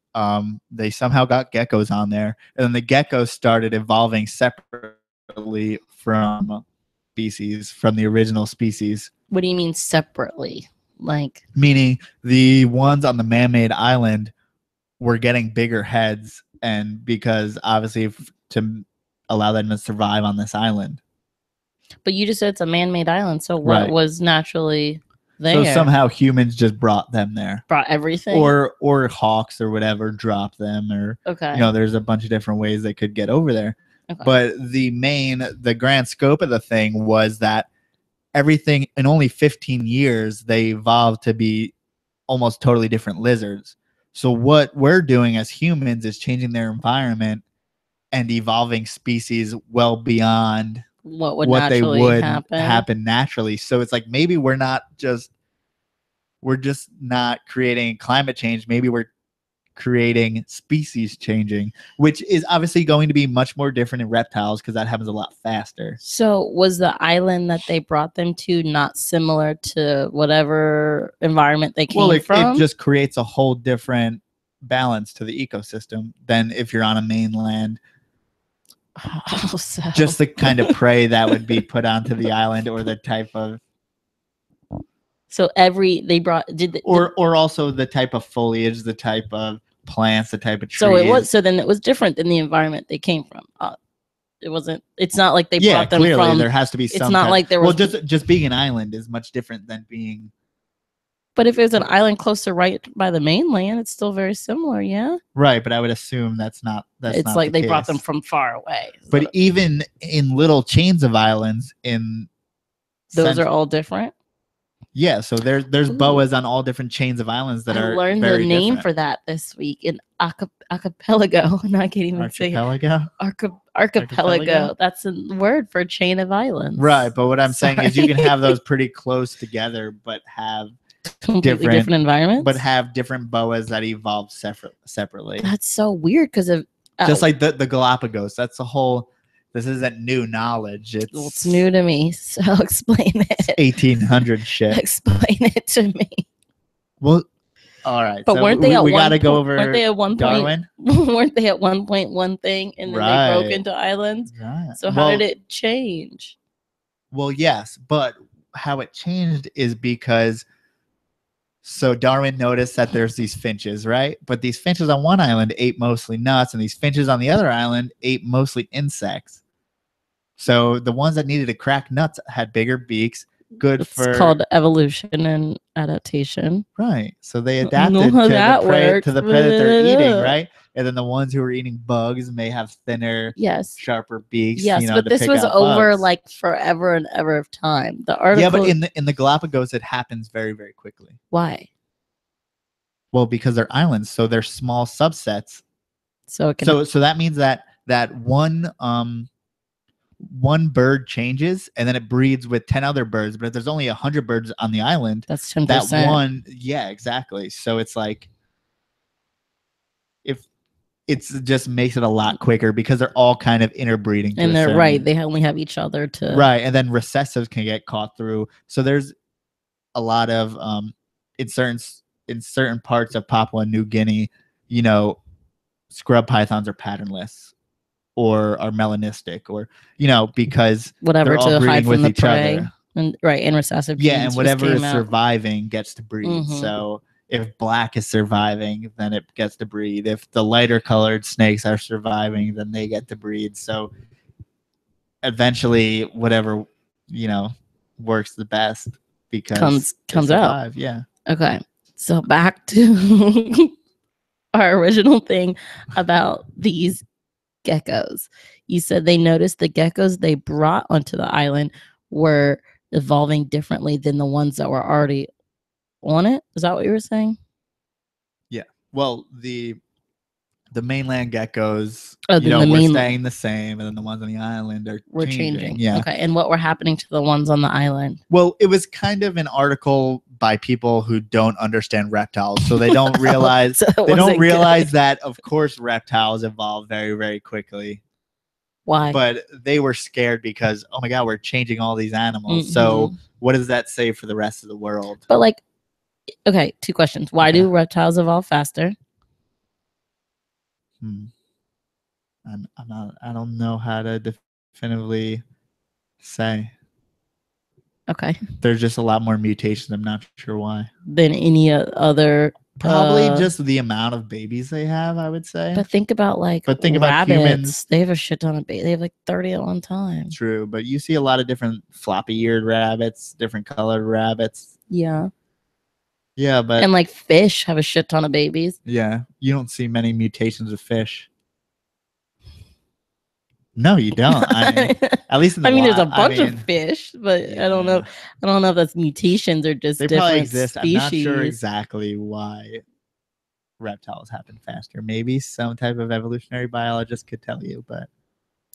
They somehow got geckos on there, and then the geckos started evolving separately from the original species. What do you mean separately? Like meaning the ones on the man-made island were getting bigger heads, and because obviously to allow them to survive on this island. But you just said it's a man-made island, so what was naturally there? So somehow humans just brought them there. Brought everything? Or hawks or whatever dropped them, or there's a bunch of different ways they could get over there. Okay. But the grand scope of the thing was that everything in only 15 years they evolved to be almost totally different lizards. So what we're doing as humans is changing their environment and evolving species well beyond what they would happen naturally. So it's like maybe we're just not creating climate change. Maybe we're creating species changing, which is obviously going to be much more different in reptiles because that happens a lot faster. So was the island that they brought them to not similar to whatever environment they came from? It just creates a whole different balance to the ecosystem than if you're on a mainland. Just the kind of prey that would be put onto the island, or the type of or also the type of foliage, the type of plants, the type of trees. So then it was different than the environment they came from. It's not like they brought them clearly from. There has to be some. It's not like there was. Well, just being an island is much different than being. But if it's an island closer right by the mainland, it's still very similar, yeah? Right, but I would assume that's not it's like they brought them from far away. But even in little chains of islands those are all different? Yeah, so there's boas on all different chains of islands that are learned very the name different. For that this week in archipelago. And I can't even archipelago? say archipelago. That's a word for a chain of islands. Right, but what I'm saying is you can have those pretty close together, but have completely different environments, but have different boas that evolve separately. That's so weird because of just like the Galapagos. That's the whole. This isn't new knowledge. It's new to me. So explain it. 1800 shit. Explain it to me. Well, all right. But so weren't they? We got to go over. Weren't they at one Darwin? point? Weren't they at one point one thing, and then they broke into islands? Right. So how did it change? Well, yes, but how it changed is because. So Darwin noticed that there's these finches, right? But these finches on one island ate mostly nuts, and these finches on the other island ate mostly insects. So the ones that needed to crack nuts had bigger beaks. It's called evolution and adaptation. Right. So they adapted to the prey that they're eating, right? And then the ones who were eating bugs may have thinner, sharper beaks. Yes, but this was over bugs. Like forever and ever of time. The article. Yeah, but in the Galapagos, it happens very, very quickly. Why? Well, because they're islands, so they're small subsets. So it can so that means that one bird changes and then it breeds with 10 other birds, but if there's only 100 birds on the island, that's 10%. That one, yeah, exactly. So it's like if it's just makes it a lot quicker because they're all kind of interbreeding. And they're right. They only have each other to right. And then recessives can get caught through. So there's a lot of in certain parts of Papua New Guinea, scrub pythons are patternless. Or are melanistic, or because whatever to hide from the prey, and recessive. Yeah, and whatever is surviving gets to breed. Mm-hmm. So if black is surviving, then it gets to breed. If the lighter colored snakes are surviving, then they get to breed. So eventually, whatever works the best because comes out. Yeah. Okay, so back to our original thing about these geckos. You said they noticed the geckos they brought onto the island were evolving differently than the ones that were already on it. Is that what you were saying? Yeah. Well, the mainland geckos, were staying the same, and then the ones on the island were changing. Yeah. Okay. And what were happening to the ones on the island? Well, it was kind of an article by people who don't understand reptiles, so they don't realize that of course reptiles evolve very, very quickly. Why? But they were scared because oh my god, we're changing all these animals. Mm-hmm. So what does that say for the rest of the world? But okay, two questions. Why do reptiles evolve faster? I don't know how to definitively say. Okay. There's just a lot more mutations. I'm not sure why. Than any other. Probably just the amount of babies they have, I would say. But think about rabbits. About humans. They have a shit ton of babies. They have 30 at one time. True, but you see a lot of different floppy-eared rabbits, different colored rabbits. Yeah. Yeah, but and fish have a shit ton of babies. Yeah, you don't see many mutations of fish. No, you don't. At least in the there's a bunch of fish, but yeah. I don't know if that's mutations or just they different probably exist. Species. I'm not sure exactly why. reptiles happen faster. Maybe some type of evolutionary biologist could tell you, but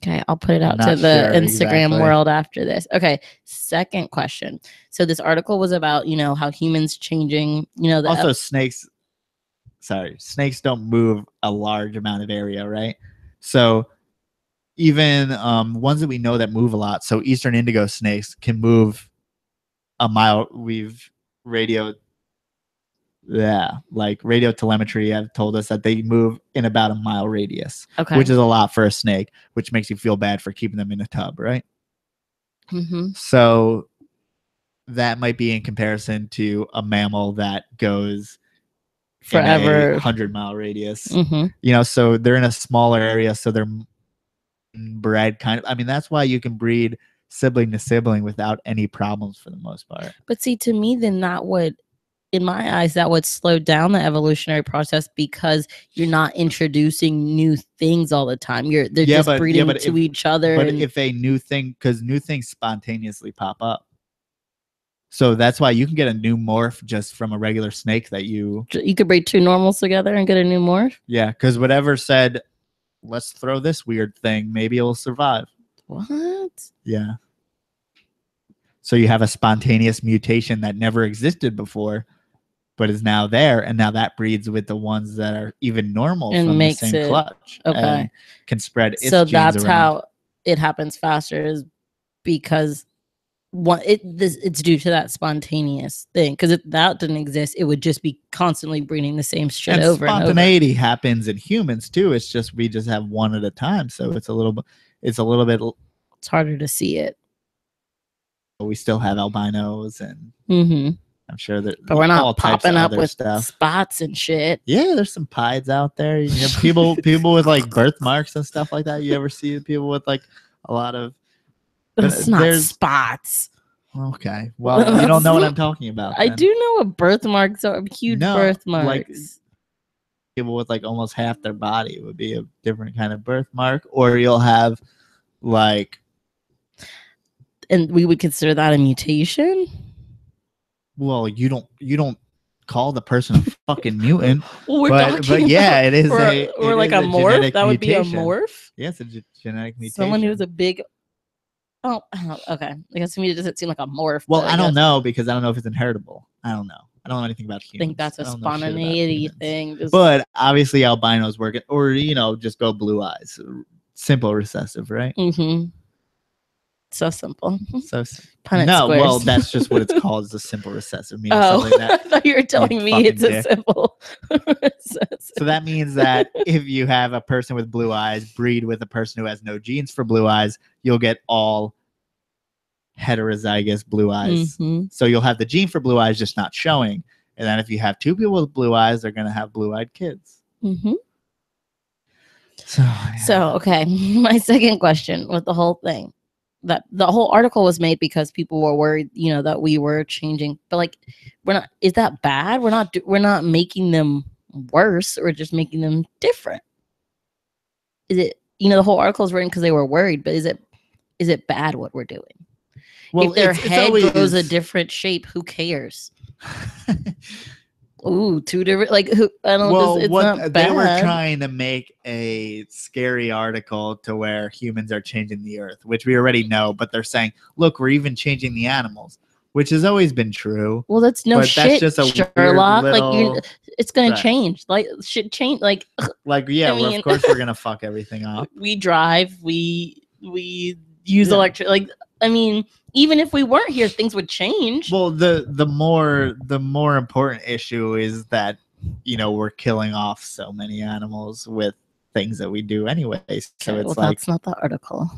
okay, I'll put it out to the Instagram world after this. Okay, second question. So this article was about, how humans changing, also snakes don't move a large amount of area, right? So even ones that we know that move a lot, so eastern indigo snakes can move a mile. Radio telemetry have told us that they move in about a mile radius, which is a lot for a snake, which makes you feel bad for keeping them in a tub, right? Mm-hmm. So that might be in comparison to a mammal that goes forever in a 100-mile radius. Mm-hmm. So they're in a smaller area, so they're bred kind of. I mean, that's why you can breed sibling to sibling without any problems for the most part. But see, to me, then that would, in my eyes, that would slow down the evolutionary process because you're not introducing new things all the time. They're just breeding to each other. But if a new thing, because new things spontaneously pop up. So that's why you can get a new morph just from a regular snake that you could breed two normals together and get a new morph. Yeah, because whatever said, let's throw this weird thing, maybe it'll survive. What? Yeah. So you have a spontaneous mutation that never existed before, but is now there, and now that breeds with the ones that are even normal and from makes the same clutch. Okay. And can spread its so genes that's around. How it happens faster is because it's due to that spontaneous thing. Because if that didn't exist, it would just be constantly breeding the same shit and over and over. Spontaneity happens in humans too. It's just we just have one at a time, so it's a little bit. It's harder to see it. We still have albinos, and I'm sure that, but we're not popping up with spots and shit. Yeah, there's some pieds out there. People with like birthmarks and stuff like that. You ever see people with like a lot of? It's not spots. Okay, well, you don't know what I'm talking about. I do know what birthmarks are. Huge birthmarks. Like people with like almost half their body would be a different kind of birthmark, or you'll have like. And we would consider that a mutation? Well, you don't call the person a fucking mutant. Well, but yeah, it is or like a morph. That would be a morph. Yes, a genetic mutation. Someone who's a big. Oh, okay. I guess to me it doesn't seem like a morph. Well, I don't know because I don't know if it's inheritable. I don't know. I don't know anything about humans. I think that's a spontaneity thing. But obviously albinos work, or just go blue eyes. Simple recessive, right? Mm-hmm. So simple. So no, squares. Well, that's just what it's called, is a simple recessive. I thought you were telling me it's a simple recessive. So that means that if you have a person with blue eyes breed with a person who has no genes for blue eyes, you'll get all heterozygous blue eyes. Mm-hmm. So you'll have the gene for blue eyes just not showing. And then if you have two people with blue eyes, they're going to have blue-eyed kids. Mm-hmm. So, okay. My second question with the whole thing. That the whole article was made because people were worried, that we were changing. But like, we're not. Is that bad? We're not making them worse. We're just making them different. Is it? The whole article is written because they were worried. But is it bad what we're doing? Well, if their head grows a different shape, who cares? Ooh, two different. Like, who? I don't know. It's not bad. They were trying to make a scary article to where humans are changing the earth, which we already know. But they're saying, look, we're even changing the animals, which has always been true. Well, that's no shit, that's just a Sherlock. Like, it's gonna change. Like, should change. Like yeah. Well, of course, we're gonna fuck everything up. We drive. We use electric. Like, I mean. Even if we weren't here, things would change. Well, the more important issue is that we're killing off so many animals with things that we do anyway. So it's like that's not the article,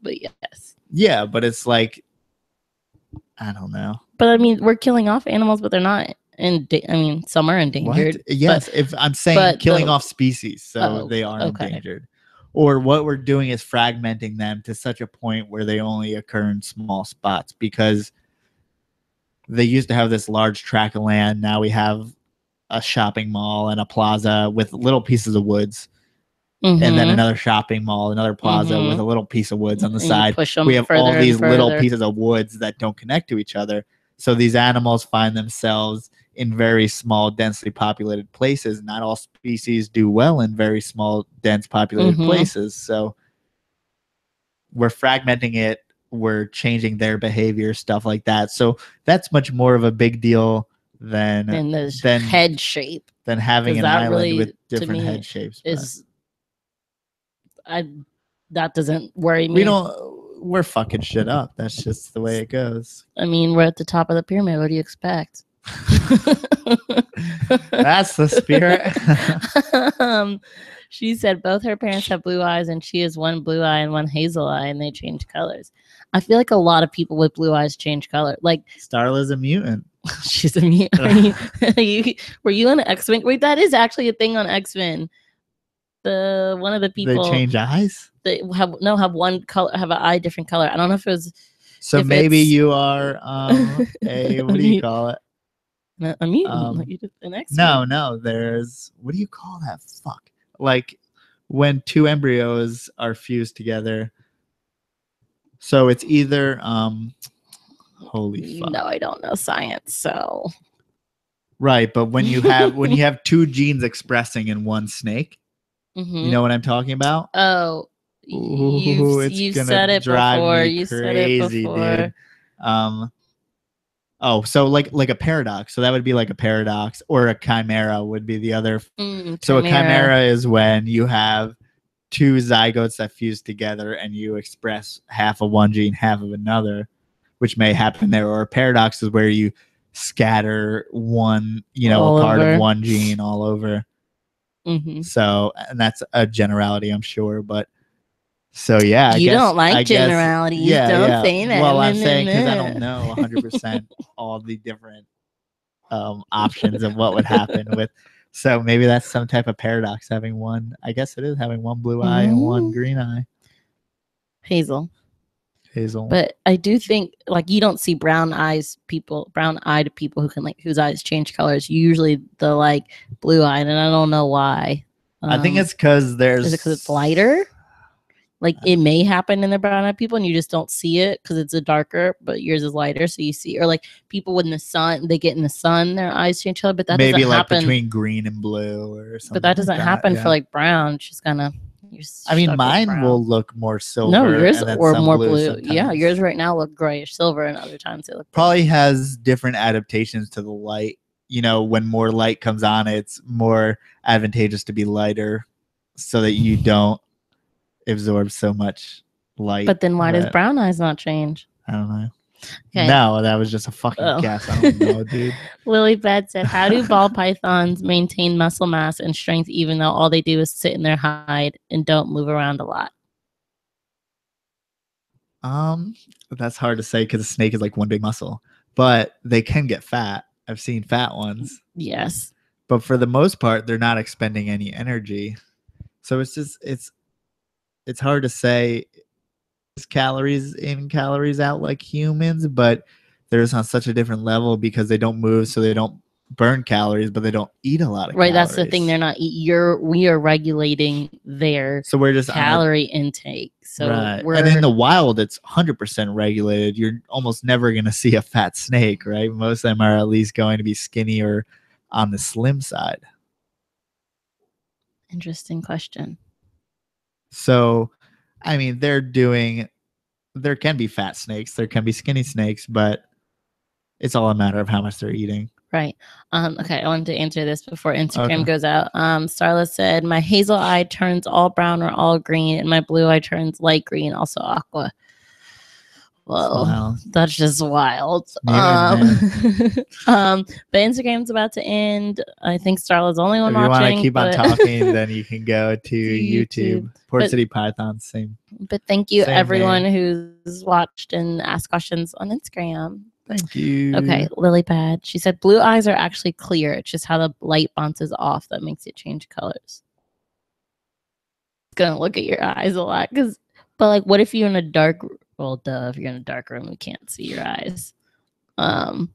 but yes. Yeah, but it's like I don't know. But I mean, we're killing off animals, but they're not. Some are endangered. What? Yes, if I'm saying killing off species, so they are endangered. Or what we're doing is fragmenting them to such a point where they only occur in small spots, because they used to have this large tract of land. Now we have a shopping mall and a plaza with little pieces of woods. Mm-hmm. And then another shopping mall, another plaza with a little piece of woods on the side. We have all these little pieces of woods that don't connect to each other. So these animals find themselves in very small, densely populated places. Not all species do well in very small, dense populated places. So we're fragmenting it. We're changing their behavior, stuff like that. So that's much more of a big deal than head shape, than having an island really, with different head shapes. That doesn't worry me. We're fucking shit up. That's just the way it goes. I mean, we're at the top of the pyramid. What do you expect? That's the spirit. She said both her parents have blue eyes, and she has one blue eye and one hazel eye, and they change colors. I feel like a lot of people with blue eyes change color. Like Starla's a mutant. She's a mutant. Were you on X-Men? Wait, that is actually a thing on X-Men. One of the people they change eyes. They have one color, have an eye different color. I don't know if it was. So maybe you are what do you call it? A mutant. An X-Men. No. There's what do you call that? Fuck. Like when two embryos are fused together. So it's either holy fuck. No, I don't know science, so. Right, but when you have two genes expressing in one snake, you know what I'm talking about? Oh, you've said it before. You said it before. Dude. So like a paradox. So that would be like a paradox, or a chimera would be the other. So a chimera is when you have two zygotes that fuse together and you express half of one gene, half of another, which may happen there. Or a paradox is where you scatter one, a part of one gene all over. So, and that's a generality, I'm sure, but so yeah. You don't like generalities. Don't say that. Well, I'm saying because I don't know 100% all the different options of what would happen with. So maybe that's some type of paradox, having one. I guess it is having one blue eye and one green eye. Hazel. Hazel. But I do think like you don't see brown-eyed people who can whose eyes change colors. Usually the blue-eyed, and I don't know why. I think it's because is it because it's lighter? Like it may happen in the brown-eyed people, and you just don't see it because it's a darker, but yours is lighter, so you see. Or like people when they get in the sun, their eyes change color, but that maybe doesn't happen between green and blue or something. But that doesn't happen for brown. It's just kind of. I mean, mine will look more silver. No, yours or more blue. Sometimes. Yeah, yours right now look grayish silver, and other times they look probably blue. Has different adaptations to the light. When more light comes on, it's more advantageous to be lighter, so that you don't absorb so much light. But then why does brown eyes not change? I don't know. Okay. No, that was just a fucking guess. I don't know, dude. Lily Bed said, how do ball pythons maintain muscle mass and strength even though all they do is sit in their hide and don't move around a lot? That's hard to say because a snake is like one big muscle. But they can get fat. I've seen fat ones. Yes. But for the most part, they're not expending any energy. So it's hard to say calories in, calories out like humans, but they're just on such a different level because they don't move, so they don't burn calories, but they don't eat a lot of calories. That's the thing. They're not we are regulating their we're just calorie intake. So and in the wild, it's 100% regulated. You're almost never going to see a fat snake, right? Most of them are at least going to be skinny or on the slim side. Interesting question. So, I mean, there can be fat snakes, there can be skinny snakes, but it's all a matter of how much they're eating. Right. Okay, I wanted to answer this before Instagram goes out. Starla said, my hazel eye turns all brown or all green, and my blue eye turns light green, also aqua. Whoa, that's just wild. But Instagram's about to end. I think Starla's the only one watching. If you want to keep on talking, then you can go to YouTube. Portcitypythons, same. But thank you everyone who's watched and asked questions on Instagram. Thank you. Okay, Lily Pad. She said blue eyes are actually clear. It's just how the light bounces off that makes it change colors. It's gonna look at your eyes a lot but what if you're in a dark? Well, if you're in a dark room, you can't see your eyes. Well,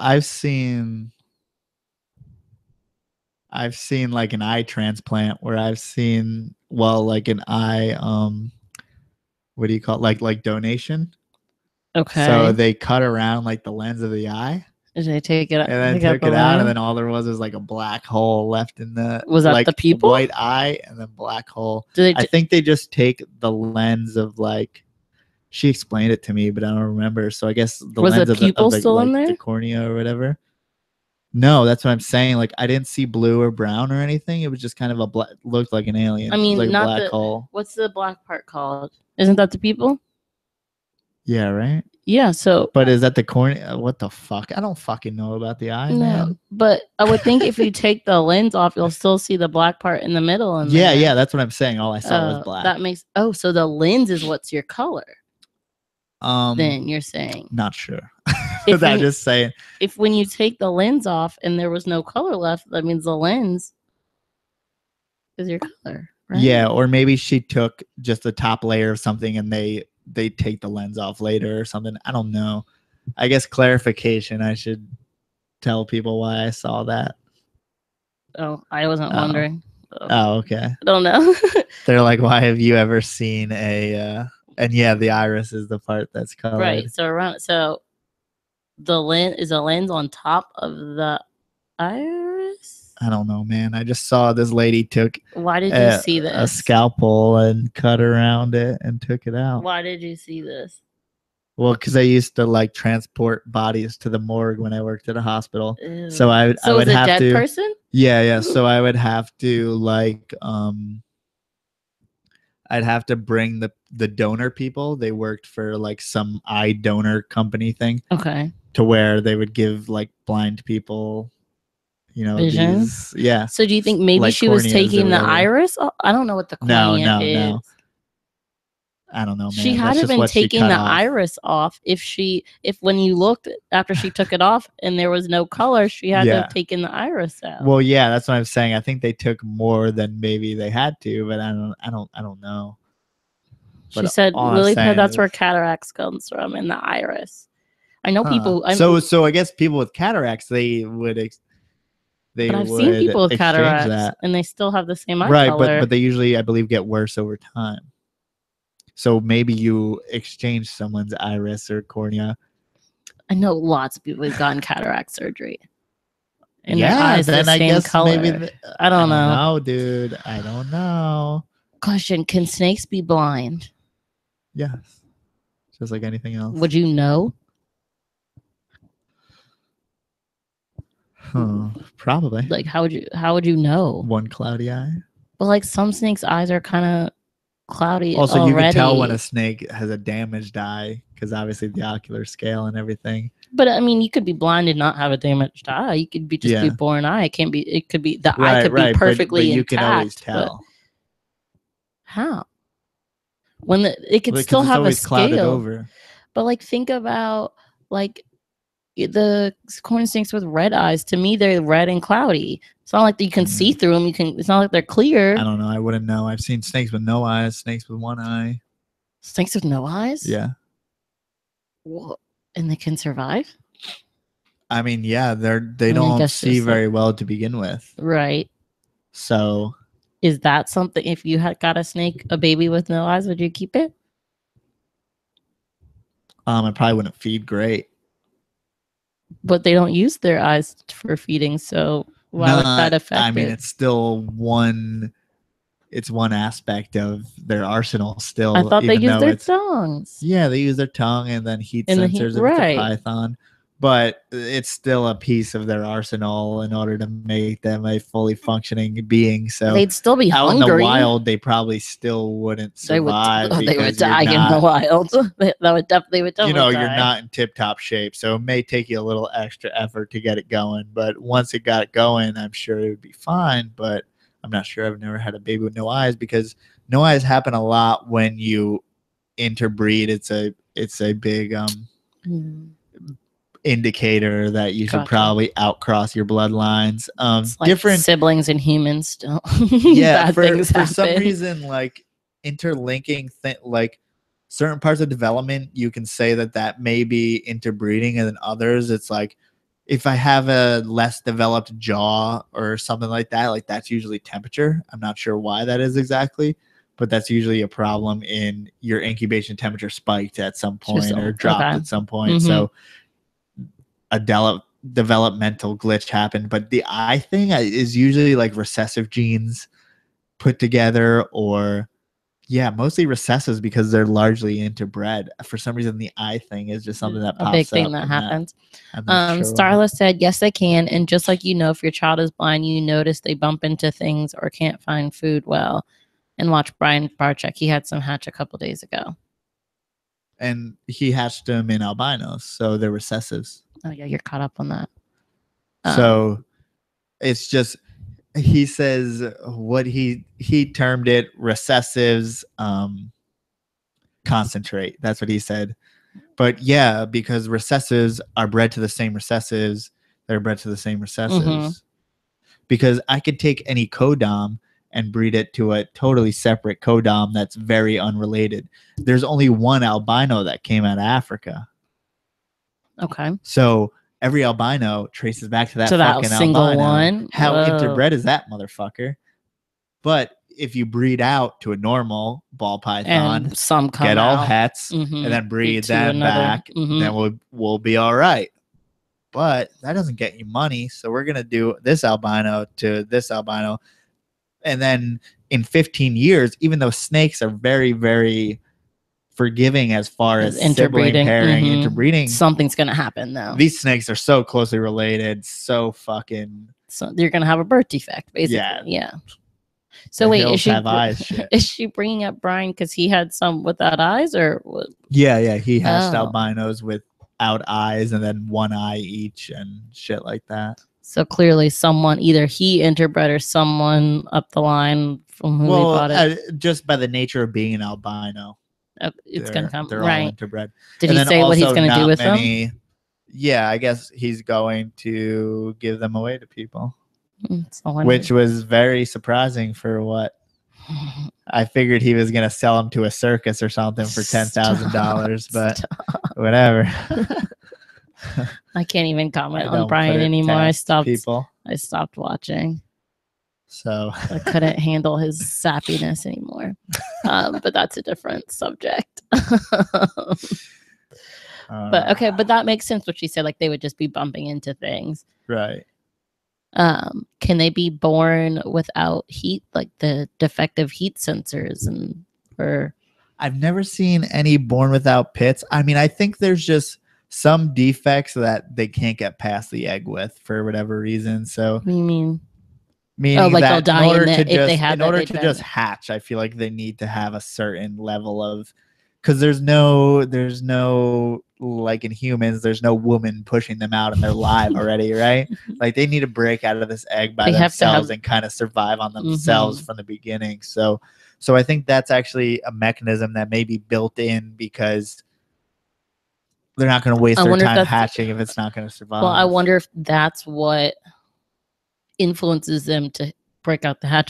I've seen like an eye transplant where I've seen an eye what do you call it? Like donation. Okay. So they cut around like the lens of the eye. Did they take it out? And then took it out, and then all there was like a black hole left in the. Was that like the people? White eye and then black hole. I think they just take the lens of like. She explained it to me, but I don't remember. So I guess the lens of the cornea or whatever. No, that's what I'm saying. Like I didn't see blue or brown or anything. It was just kind of looked like an alien. I mean, like not a black hole. What's the black part called? Isn't that the people? Yeah, right. Yeah. So, but is that the cornea? What the fuck? I don't fucking know about the eye, man. But I would think if you take the lens off, you'll still see the black part in the middle. And yeah, that's what I'm saying. All I saw was black. That makes so the lens is what's your color. Then you're saying not sure. I'm just saying if when you take the lens off and there was no color left, that means the lens is your color, right? Yeah, or maybe she took just the top layer of something and they take the lens off later or something. I don't know. I guess clarification. I should tell people why I saw that. Oh, I wasn't wondering. Oh, okay. I don't know. They're like, why have you ever seen a and yeah, the iris is the part that's colored. Right. So the lens is a lens on top of the iris. I don't know, man. I just saw this lady took. Why did you see this? A scalpel and cut around it and took it out. Why did you see this? Well, because I used to like transport bodies to the morgue when I worked at a hospital. Ew. So I would have to. Dead person? Yeah. So I would have to like I'd have to bring the donor people. They worked for like some eye donor company thing. Okay. To where they would give like blind people, vision. Yeah. So do you think maybe like she was taking the iris? I don't know what the cornea is. No. I don't know, man. She had to have been taking the iris off if when you looked after she took it off and there was no color, she had to have taken the iris out. Well, yeah, that's what I'm saying. I think they took more than maybe they had to, but I don't know. She said Lily said that's where cataracts comes from in the iris. I know people. So I guess people with cataracts I've seen people with cataracts and they still have the same eye color. But they usually, I believe, get worse over time. So maybe you exchange someone's iris or cornea. I know lots of people who've gotten cataract surgery. And their eyes then the I guess color. Maybe I don't know. No, dude. I don't know. Question: can snakes be blind? Yes. Just like anything else. Would you know? Probably. Like how would you know? One cloudy eye. But like some snakes' eyes are kind of cloudy. Also, you can tell when a snake has a damaged eye because obviously the ocular scale and everything. But I mean, you could be blind and not have a damaged eye. You could be be born eye. It can't be. It could be the eye could be perfectly but you intact. You can always tell. How? When it could still have a scale. Over. But like, think about like the corn snakes with red eyes. To me, they're red and cloudy. It's not like you can see through them. It's not like they're clear. I don't know. I wouldn't know. I've seen snakes with no eyes, snakes with one eye. Snakes with no eyes? Yeah. What? And they can survive? I mean, yeah, they don't see very well to begin with. Right. So is that something, if you had got a baby with no eyes, would you keep it? I probably wouldn't feed great. But they don't use their eyes for feeding, so why would that affect I mean, it's still one aspect of their arsenal still. I thought they used their tongues. Yeah, they use their tongue and then heat sensors if it's a python. But it's still a piece of their arsenal in order to make them a fully functioning being. So they'd still be out hungry. In the wild, they probably still wouldn't survive. They would die in the wild. They would definitely die. You're not in tip-top shape, so it may take you a little extra effort to get it going. But once it got going, I'm sure it would be fine. But I'm not sure. I've never had a baby with no eyes because no eyes happen a lot when you interbreed. It's a big indicator that you should probably outcross your bloodlines. It's like different siblings and humans still. Yeah, for some reason, like interlinking like certain parts of development, you can say that may be interbreeding, and then others, it's like if I have a less developed jaw or something like that's usually temperature. I'm not sure why that is exactly, but that's usually a problem in your incubation temperature spiked at some point or dropped at some point. Mm-hmm. So developmental glitch happened. But the eye thing is usually like recessive genes put together, or mostly recessives, because they're largely interbred. For some reason, the eye thing is just something that pops up. A big thing that happens. Starla said, yes, they can. And just like, if your child is blind, you notice they bump into things or can't find food well. And watch Brian Barczyk. He had some hatch a couple days ago. And he hatched them in albinos, so they're recessives. Oh, yeah, you're caught up on that. So it's just, he says what he termed it recessives concentrate. That's what he said. But yeah, because recessives are bred to the same recessives, they're bred to the same recessives. Mm-hmm. Because I could take any codom and breed it to a totally separate codom that's very unrelated. There's only one albino that came out of Africa. Okay. So every albino traces back to that fucking single albino. One. How interbred is that motherfucker? But if you breed out to a normal ball python, and some come get all out. hets, and then breed them back, then we'll be all right. But that doesn't get you money. So we're gonna do this albino to this albino. And then in 15 years, even though snakes are very, very forgiving as far as sibling pairing, interbreeding, something's going to happen, though. These snakes are so closely related, so you're going to have a birth defect, basically. Yeah. So wait, is she bringing up Brian because he had some without eyes, or what? Yeah, he hatched albinos without eyes and then one eye each and shit like that. So clearly someone, either he interbred or someone up the line from who he bought it. Just by the nature of being an albino. It's going to come. They're all interbred. Did he say what he's going to do with them? Yeah, I guess he's going to give them away to people. Which was very surprising for what? I figured he was going to sell them to a circus or something for $10,000, but whatever. I can't even comment on Brian anymore. I stopped watching. So I couldn't handle his sappiness anymore. But that's a different subject. But that makes sense what she said. Like they would just be bumping into things. Right. Can they be born without heat, like the defective heat sensors or I've never seen any born without pits. I mean, I think there's just some defects that they can't get past the egg with for whatever reason. So what do you mean? Meaning like that they'll die in order to just hatch, I feel like they need to have a certain level of, because there's no like in humans, there's no woman pushing them out and they're live already, right? Like they need to break out of this egg by themselves and kind of survive on themselves from the beginning. So I think that's actually a mechanism that may be built in because they're not going to waste their time hatching if it's not going to survive. Well, I wonder if that's what influences them to break out the hatch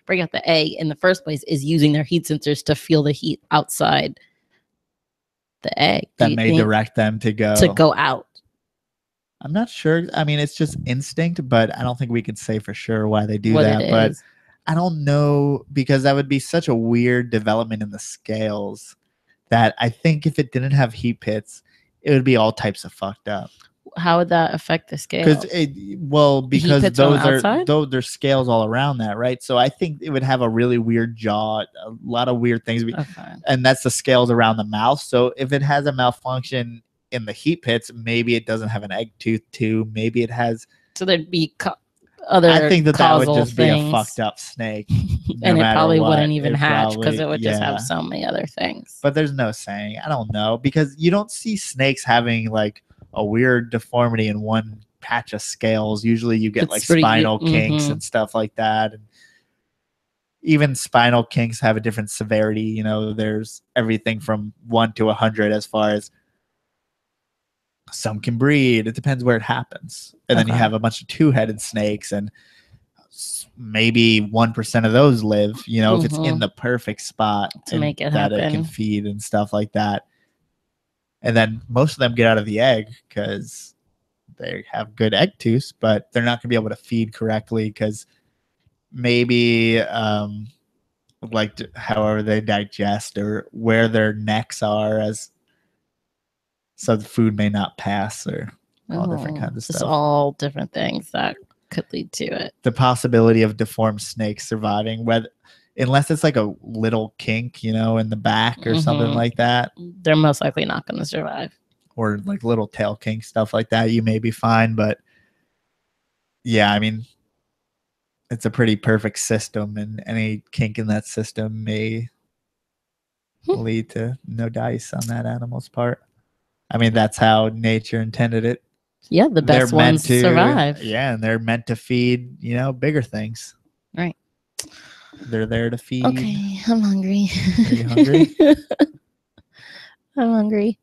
break out the egg in the first place is using their heat sensors to feel the heat outside the egg. That may direct them to go out. I'm not sure. I mean, it's just instinct, but I don't think we can say for sure why they do that. But I don't know, because that would be such a weird development in the scales that I think if it didn't have heat pits, it would be all types of fucked up. How would that affect the scales? Because there's scales all around that, right? So I think it would have a really weird jaw, a lot of weird things, and that's the scales around the mouth. So if it has a malfunction in the heat pits, maybe it doesn't have an egg tooth too. Maybe it has. So there'd be other. I think that would just be a fucked up snake, and it probably wouldn't even hatch because it would just have so many other things. But there's no saying. I don't know, because you don't see snakes having like a weird deformity in one patch of scales. Usually you get spinal kinks and stuff like that. And even spinal kinks have a different severity. You know, there's everything from 1 to 100 as far as some can breed. It depends where it happens. And then you have a bunch of two-headed snakes, and maybe 1% of those live, you know, if it's in the perfect spot to make it happen. It can feed and stuff like that. And then most of them get out of the egg because they have good egg tooths, but they're not going to be able to feed correctly because maybe however they digest or where their necks are, as so the food may not pass, or all different kinds of stuff. Just all different things that could lead to it. The possibility of deformed snakes surviving, unless it's like a little kink, in the back or something like that, they're most likely not going to survive. Or like little tail kink, stuff like that, you may be fine. But yeah, I mean, it's a pretty perfect system, and any kink in that system may lead to no dice on that animal's part. I mean, that's how nature intended it. Yeah, the best ones survive. Yeah, and they're meant to feed, bigger things. Right. They're there to feed. Okay, I'm hungry. Are you hungry? I'm hungry.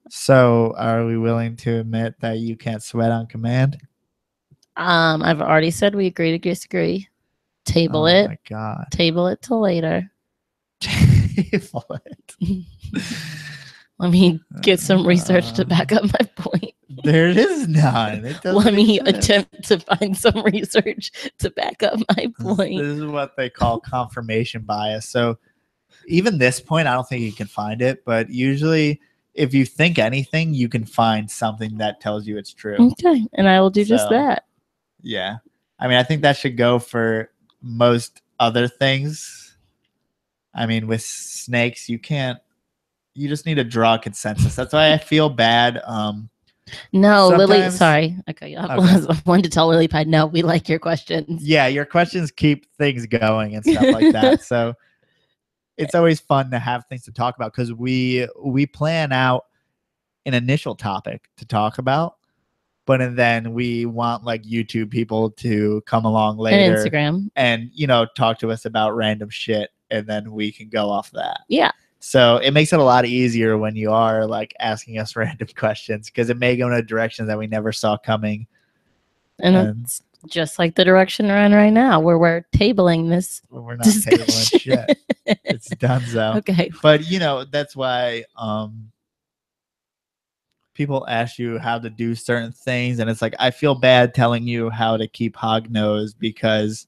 So, are we willing to admit that you can't sweat on command? I've already said we agree to disagree. Table it. Oh my God. Table it till later. Table it. Let me get some research to back up my point. There is none. Let me attempt to find some research to back up my point. This is what they call confirmation bias. So even this point, I don't think you can find it, but usually if you think anything, you can find something that tells you it's true. Okay, and I will do just that. Yeah. I mean, I think that should go for most other things. I mean, with snakes, you just need to draw a consensus. That's why I feel bad. No, Lily, sorry. Okay, I wanted to tell Lily Pie, no, we like your questions. Yeah, your questions keep things going and stuff like that. So it's always fun to have things to talk about, because we plan out an initial topic to talk about, but then we want like YouTube people to come along later and Instagram and talk to us about random shit, and then we can go off that. Yeah. So it makes it a lot easier when you are like asking us random questions, because it may go in a direction that we never saw coming. And it's just like the direction we're in right now, where we're tabling this. Well, we're not tabling shit. It's done, so. Okay. But that's why people ask you how to do certain things, and it's like, I feel bad telling you how to keep hognose, because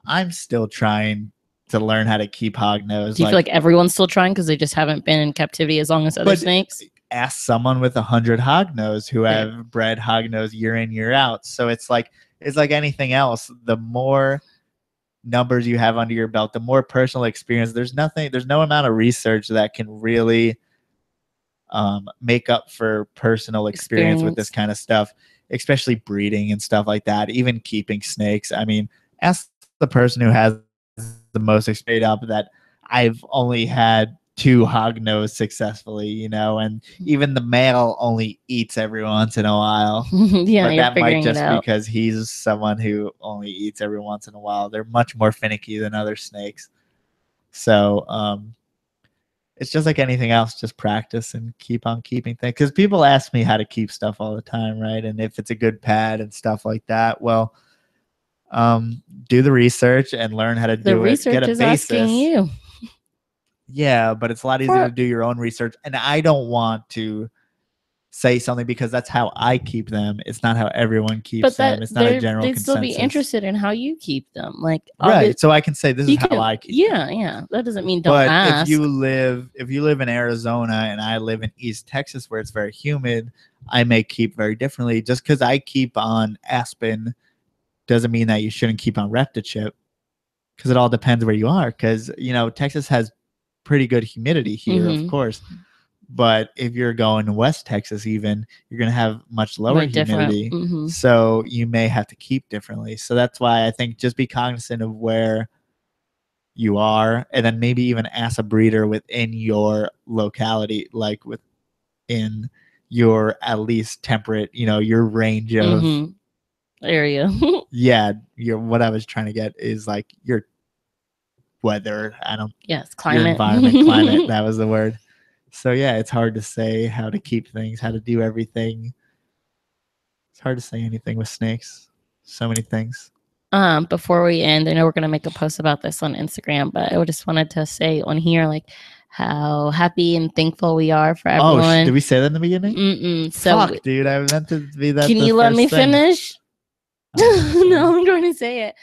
I'm still trying to learn how to keep hognose. Do you feel like everyone's still trying because they just haven't been in captivity as long as other snakes? Ask someone with 100 hognose who have bred hognose year in, year out. So it's like anything else. The more numbers you have under your belt, the more personal experience. There's no amount of research that can really make up for personal experience with this kind of stuff, especially breeding and stuff like that. Even keeping snakes. I mean, ask the person who has the most experience up that I've only had 2 hognose successfully, and even the male only eats every once in a while. Yeah, but that might just be because he's someone who only eats every once in a while. They're much more finicky than other snakes. So it's just like anything else, just practice and keep on keeping things. Because people ask me how to keep stuff all the time, right? And if it's a good pad and stuff like that, well, do the research and learn how to do it. The research is asking you. Yeah, but it's a lot easier to do your own research. And I don't want to say something because that's how I keep them. It's not how everyone keeps them. It's not a general consensus. They'd still be interested in how you keep them. Like, right. So I can say this is how I keep them. Yeah. That doesn't mean don't ask. If you live in Arizona and I live in East Texas where it's very humid, I may keep very differently. Just because I keep on aspen doesn't mean that you shouldn't keep on reptichip, because it all depends where you are. Because Texas has pretty good humidity here, of course, but if you're going to West Texas, even, you're going to have much lower humidity, so you may have to keep differently. So that's why I think just be cognizant of where you are, and then maybe even ask a breeder within your locality, like within your at least temperate, your range of area. Yeah, what I was trying to get is like your weather. Climate. Your environment, climate. That was the word. So yeah, it's hard to say how to keep things, how to do everything. It's hard to say anything with snakes. So many things. Before we end, I know we're gonna make a post about this on Instagram, but I just wanted to say on here, like, how happy and thankful we are for everyone. Oh, did we say that in the beginning? So, fuck, dude, I meant to be that. Can you let me finish? No, I'm going to say it.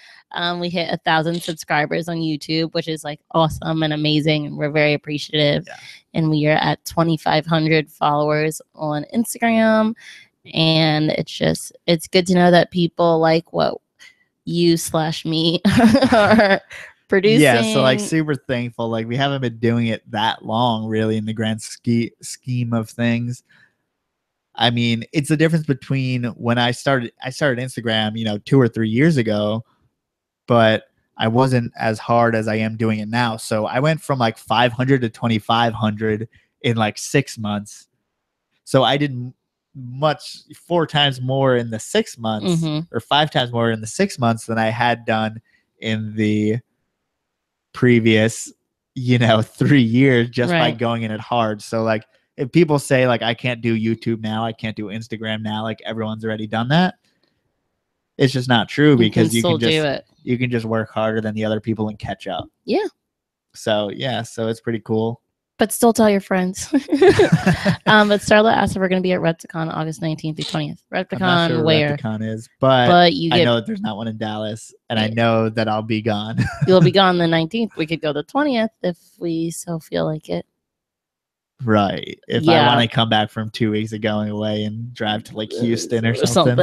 We hit 1,000 subscribers on YouTube, which is like awesome and amazing, and we're very appreciative. Yeah. And we are at 2,500 followers on Instagram, and it's good to know that people like what you/me are producing. Yeah, so like super thankful. Like we haven't been doing it that long, really, in the grand scheme of things. I mean, it's the difference between when I started Instagram, 2 or 3 years ago, but I wasn't as hard as I am doing it now. So I went from like 500 to 2,500 in like 6 months. So I did 4 times more in the 6 months, or 5 times more in the 6 months than I had done in the previous, 3 years, just by going in it hard. So like, if people say like I can't do YouTube now, I can't do Instagram now, like everyone's already done that, it's just not true, because you can just work harder than the other people and catch up. Yeah. So it's pretty cool. But still tell your friends. But Starla asked if we're going to be at Reptile August 19th through 20th. Reptile, I'm not sure where? Reptile is, but I know that there's not one in Dallas, and I know that I'll be gone. You'll be gone the 19th. We could go the 20th if we so feel like it. Right. If I want to come back from 2 weeks of going away and drive to like Houston or something.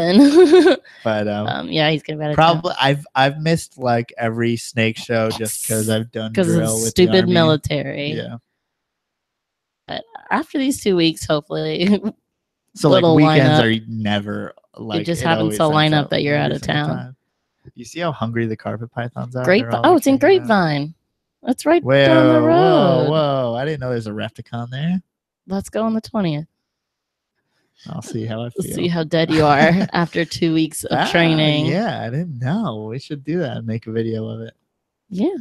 But he's gonna be out of probably town. I've missed like every snake show just because I've done drill with stupid the Army. Military. Yeah. But after these 2 weeks, hopefully. So like weekends are never like, it just happens to line up that you're out of town. You see how hungry the carpet pythons are? It's in Grapevine. That's right down the road. Whoa. I didn't know there's a Reptile there. Let's go on the 20th. I'll see how I feel. See how dead you are after 2 weeks of training. Yeah, I didn't know. We should do that and make a video of it. Yeah.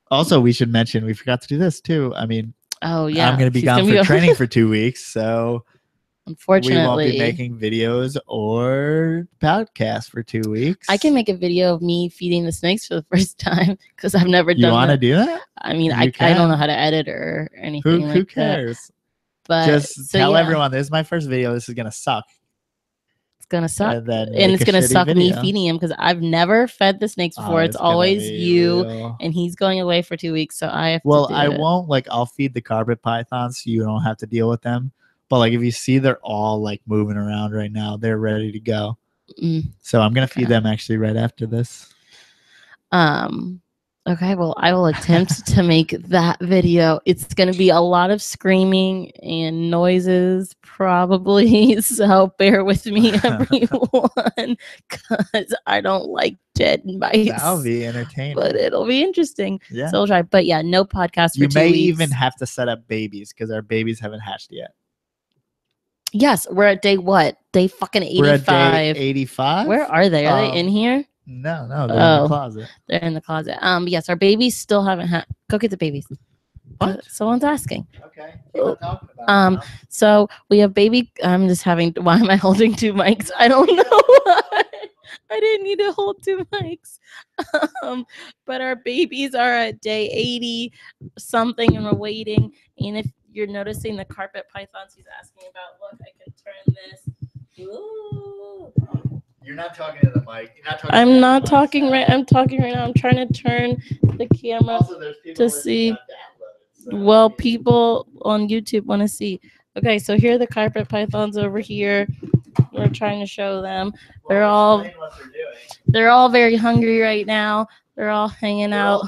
Also, we should mention, we forgot to do this too. I mean, I'm going to be gone for training for 2 weeks. So unfortunately, we won't be making videos or podcasts for 2 weeks. I can make a video of me feeding the snakes for the first time because I've never done that. You want to do that? I mean, I don't know how to edit or anything. Who cares? But just tell everyone, this is my first video. This is going to suck. It's going to suck. And it's going to suck me feeding him because I've never fed the snakes before. It's always you. And he's going away for 2 weeks. So I have to do it. I won't. Like, I'll feed the carpet pythons so you don't have to deal with them. But like, if you see they're all like moving around right now, they're ready to go. So I'm going to feed them actually right after this. Okay, well, I will attempt to make that video. It's going to be a lot of screaming and noises, probably. So bear with me, everyone, because I don't like dead mice. That'll be entertaining. But it'll be interesting. Yeah. So we'll try. But yeah, no podcast for 2 weeks. You may even have to set up babies because our babies haven't hatched yet. Yes, we're at day what? Day fucking 85. We're at day 85? Where are they? Are they in here? No, they're in the closet. They're in the closet. Yes, our babies still haven't had. Go get the babies. What? Someone's asking. Okay. Talking about so we have baby. I'm just having. Why am I holding 2 mics? I don't know why. I didn't need to hold 2 mics. But our babies are at day 80 something, and we're waiting. And if you're noticing the carpet pythons he's asking about, look, I can turn this. Ooh. You're not talking to the mic. I'm not talking right. I'm talking right now. I'm trying to turn the camera to see. Well, people on YouTube want to see. Okay, so here are the carpet pythons over here. We're trying to show them. They're all very hungry right now. They're all hanging out.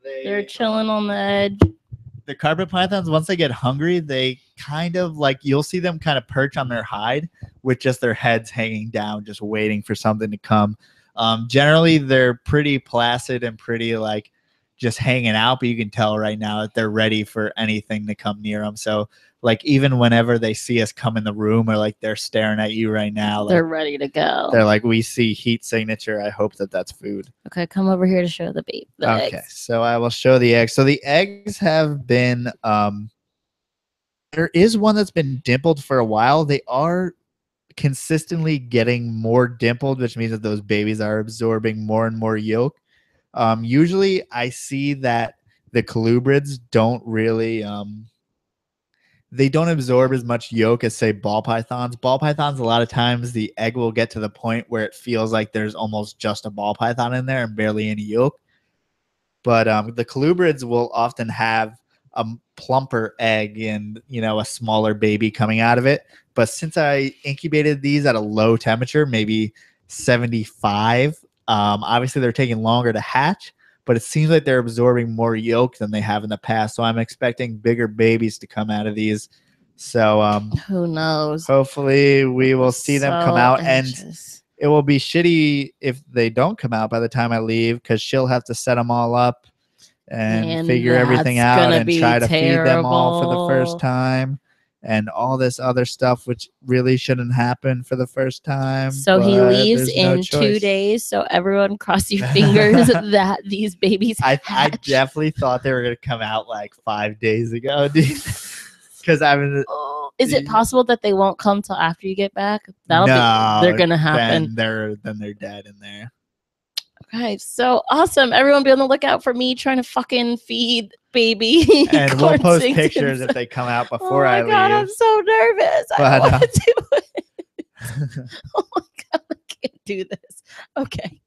They're chilling on the edge. The carpet pythons, once they get hungry, they kind of like, you'll see them kind of perch on their hide with just their heads hanging down, just waiting for something to come. Generally, they're pretty placid and pretty like just hanging out, but you can tell right now that they're ready for anything to come near them. So like, even whenever they see us come in the room, or like they're staring at you right now, like, they're ready to go. They're like, we see heat signature. I hope that that's food. Okay, come over here to show the baby. Okay, eggs. So I will show the eggs. So the eggs have been, there is one that's been dimpled for a while. They are consistently getting more dimpled, which means that those babies are absorbing more and more yolk. Usually I see that the colubrids don't really, they don't absorb as much yolk as, say, ball pythons. Ball pythons, a lot of times the egg will get to the point where it feels like there's almost just a ball python in there and barely any yolk. But the colubrids will often have a plumper egg and, you know, a smaller baby coming out of it. But since I incubated these at a low temperature, maybe 75, obviously they're taking longer to hatch, but it seems like they're absorbing more yolk than they have in the past. So I'm expecting bigger babies to come out of these. So who knows? Hopefully we will see them come out. Anxious. And it will be shitty if they don't come out by the time I leave, because she'll have to set them all up and figure everything out and try to feed them all for the first time and all this other stuff, which really shouldn't happen for the first time. So he leaves in 2 days. So everyone cross your fingers that these babies I definitely thought they were going to come out like 5 days ago, dude. Because is it possible that they won't come till after you get back? They're gonna happen. Then they're dead in there. Okay, so awesome. Everyone be on the lookout for me trying to fucking feed baby. And we'll post pictures if they come out before I leave. Oh my God, I'm so nervous. I don't want to do it. Oh my God, I can't do this. Okay.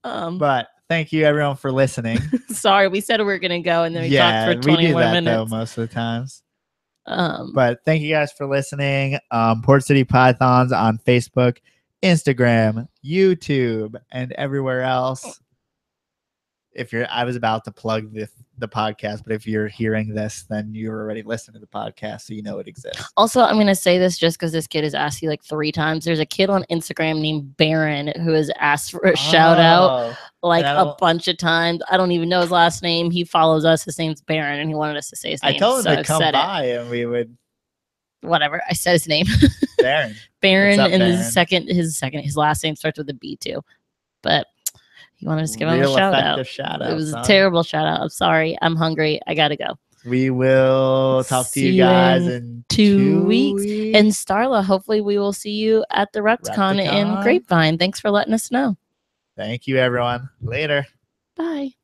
But thank you everyone for listening. Sorry, we said we were gonna go and then we talked for 20 more minutes. Though, most of the times. But thank you guys for listening. Port City Pythons on Facebook, Instagram, YouTube, and everywhere else. I was about to plug the podcast, but if you're hearing this, then you're already listening to the podcast, so you know it exists. Also, I'm going to say this just because this kid has asked you like 3 times. There's a kid on Instagram named Baron who has asked for a shout out like a bunch of times. I don't even know his last name. He follows us. His name's Baron, and he wanted us to say his name. I told him to come by, and we would. Whatever. I said his name. Baron. Baron, and Baron? His last name starts with a B too. But he wanted us to give him a shout out. It was a terrible shout out. I'm sorry. I'm hungry. I gotta go. We will talk to you guys in 2 weeks. And Starla, hopefully we will see you at the ReptiCon in Grapevine. Thanks for letting us know. Thank you, everyone. Later. Bye.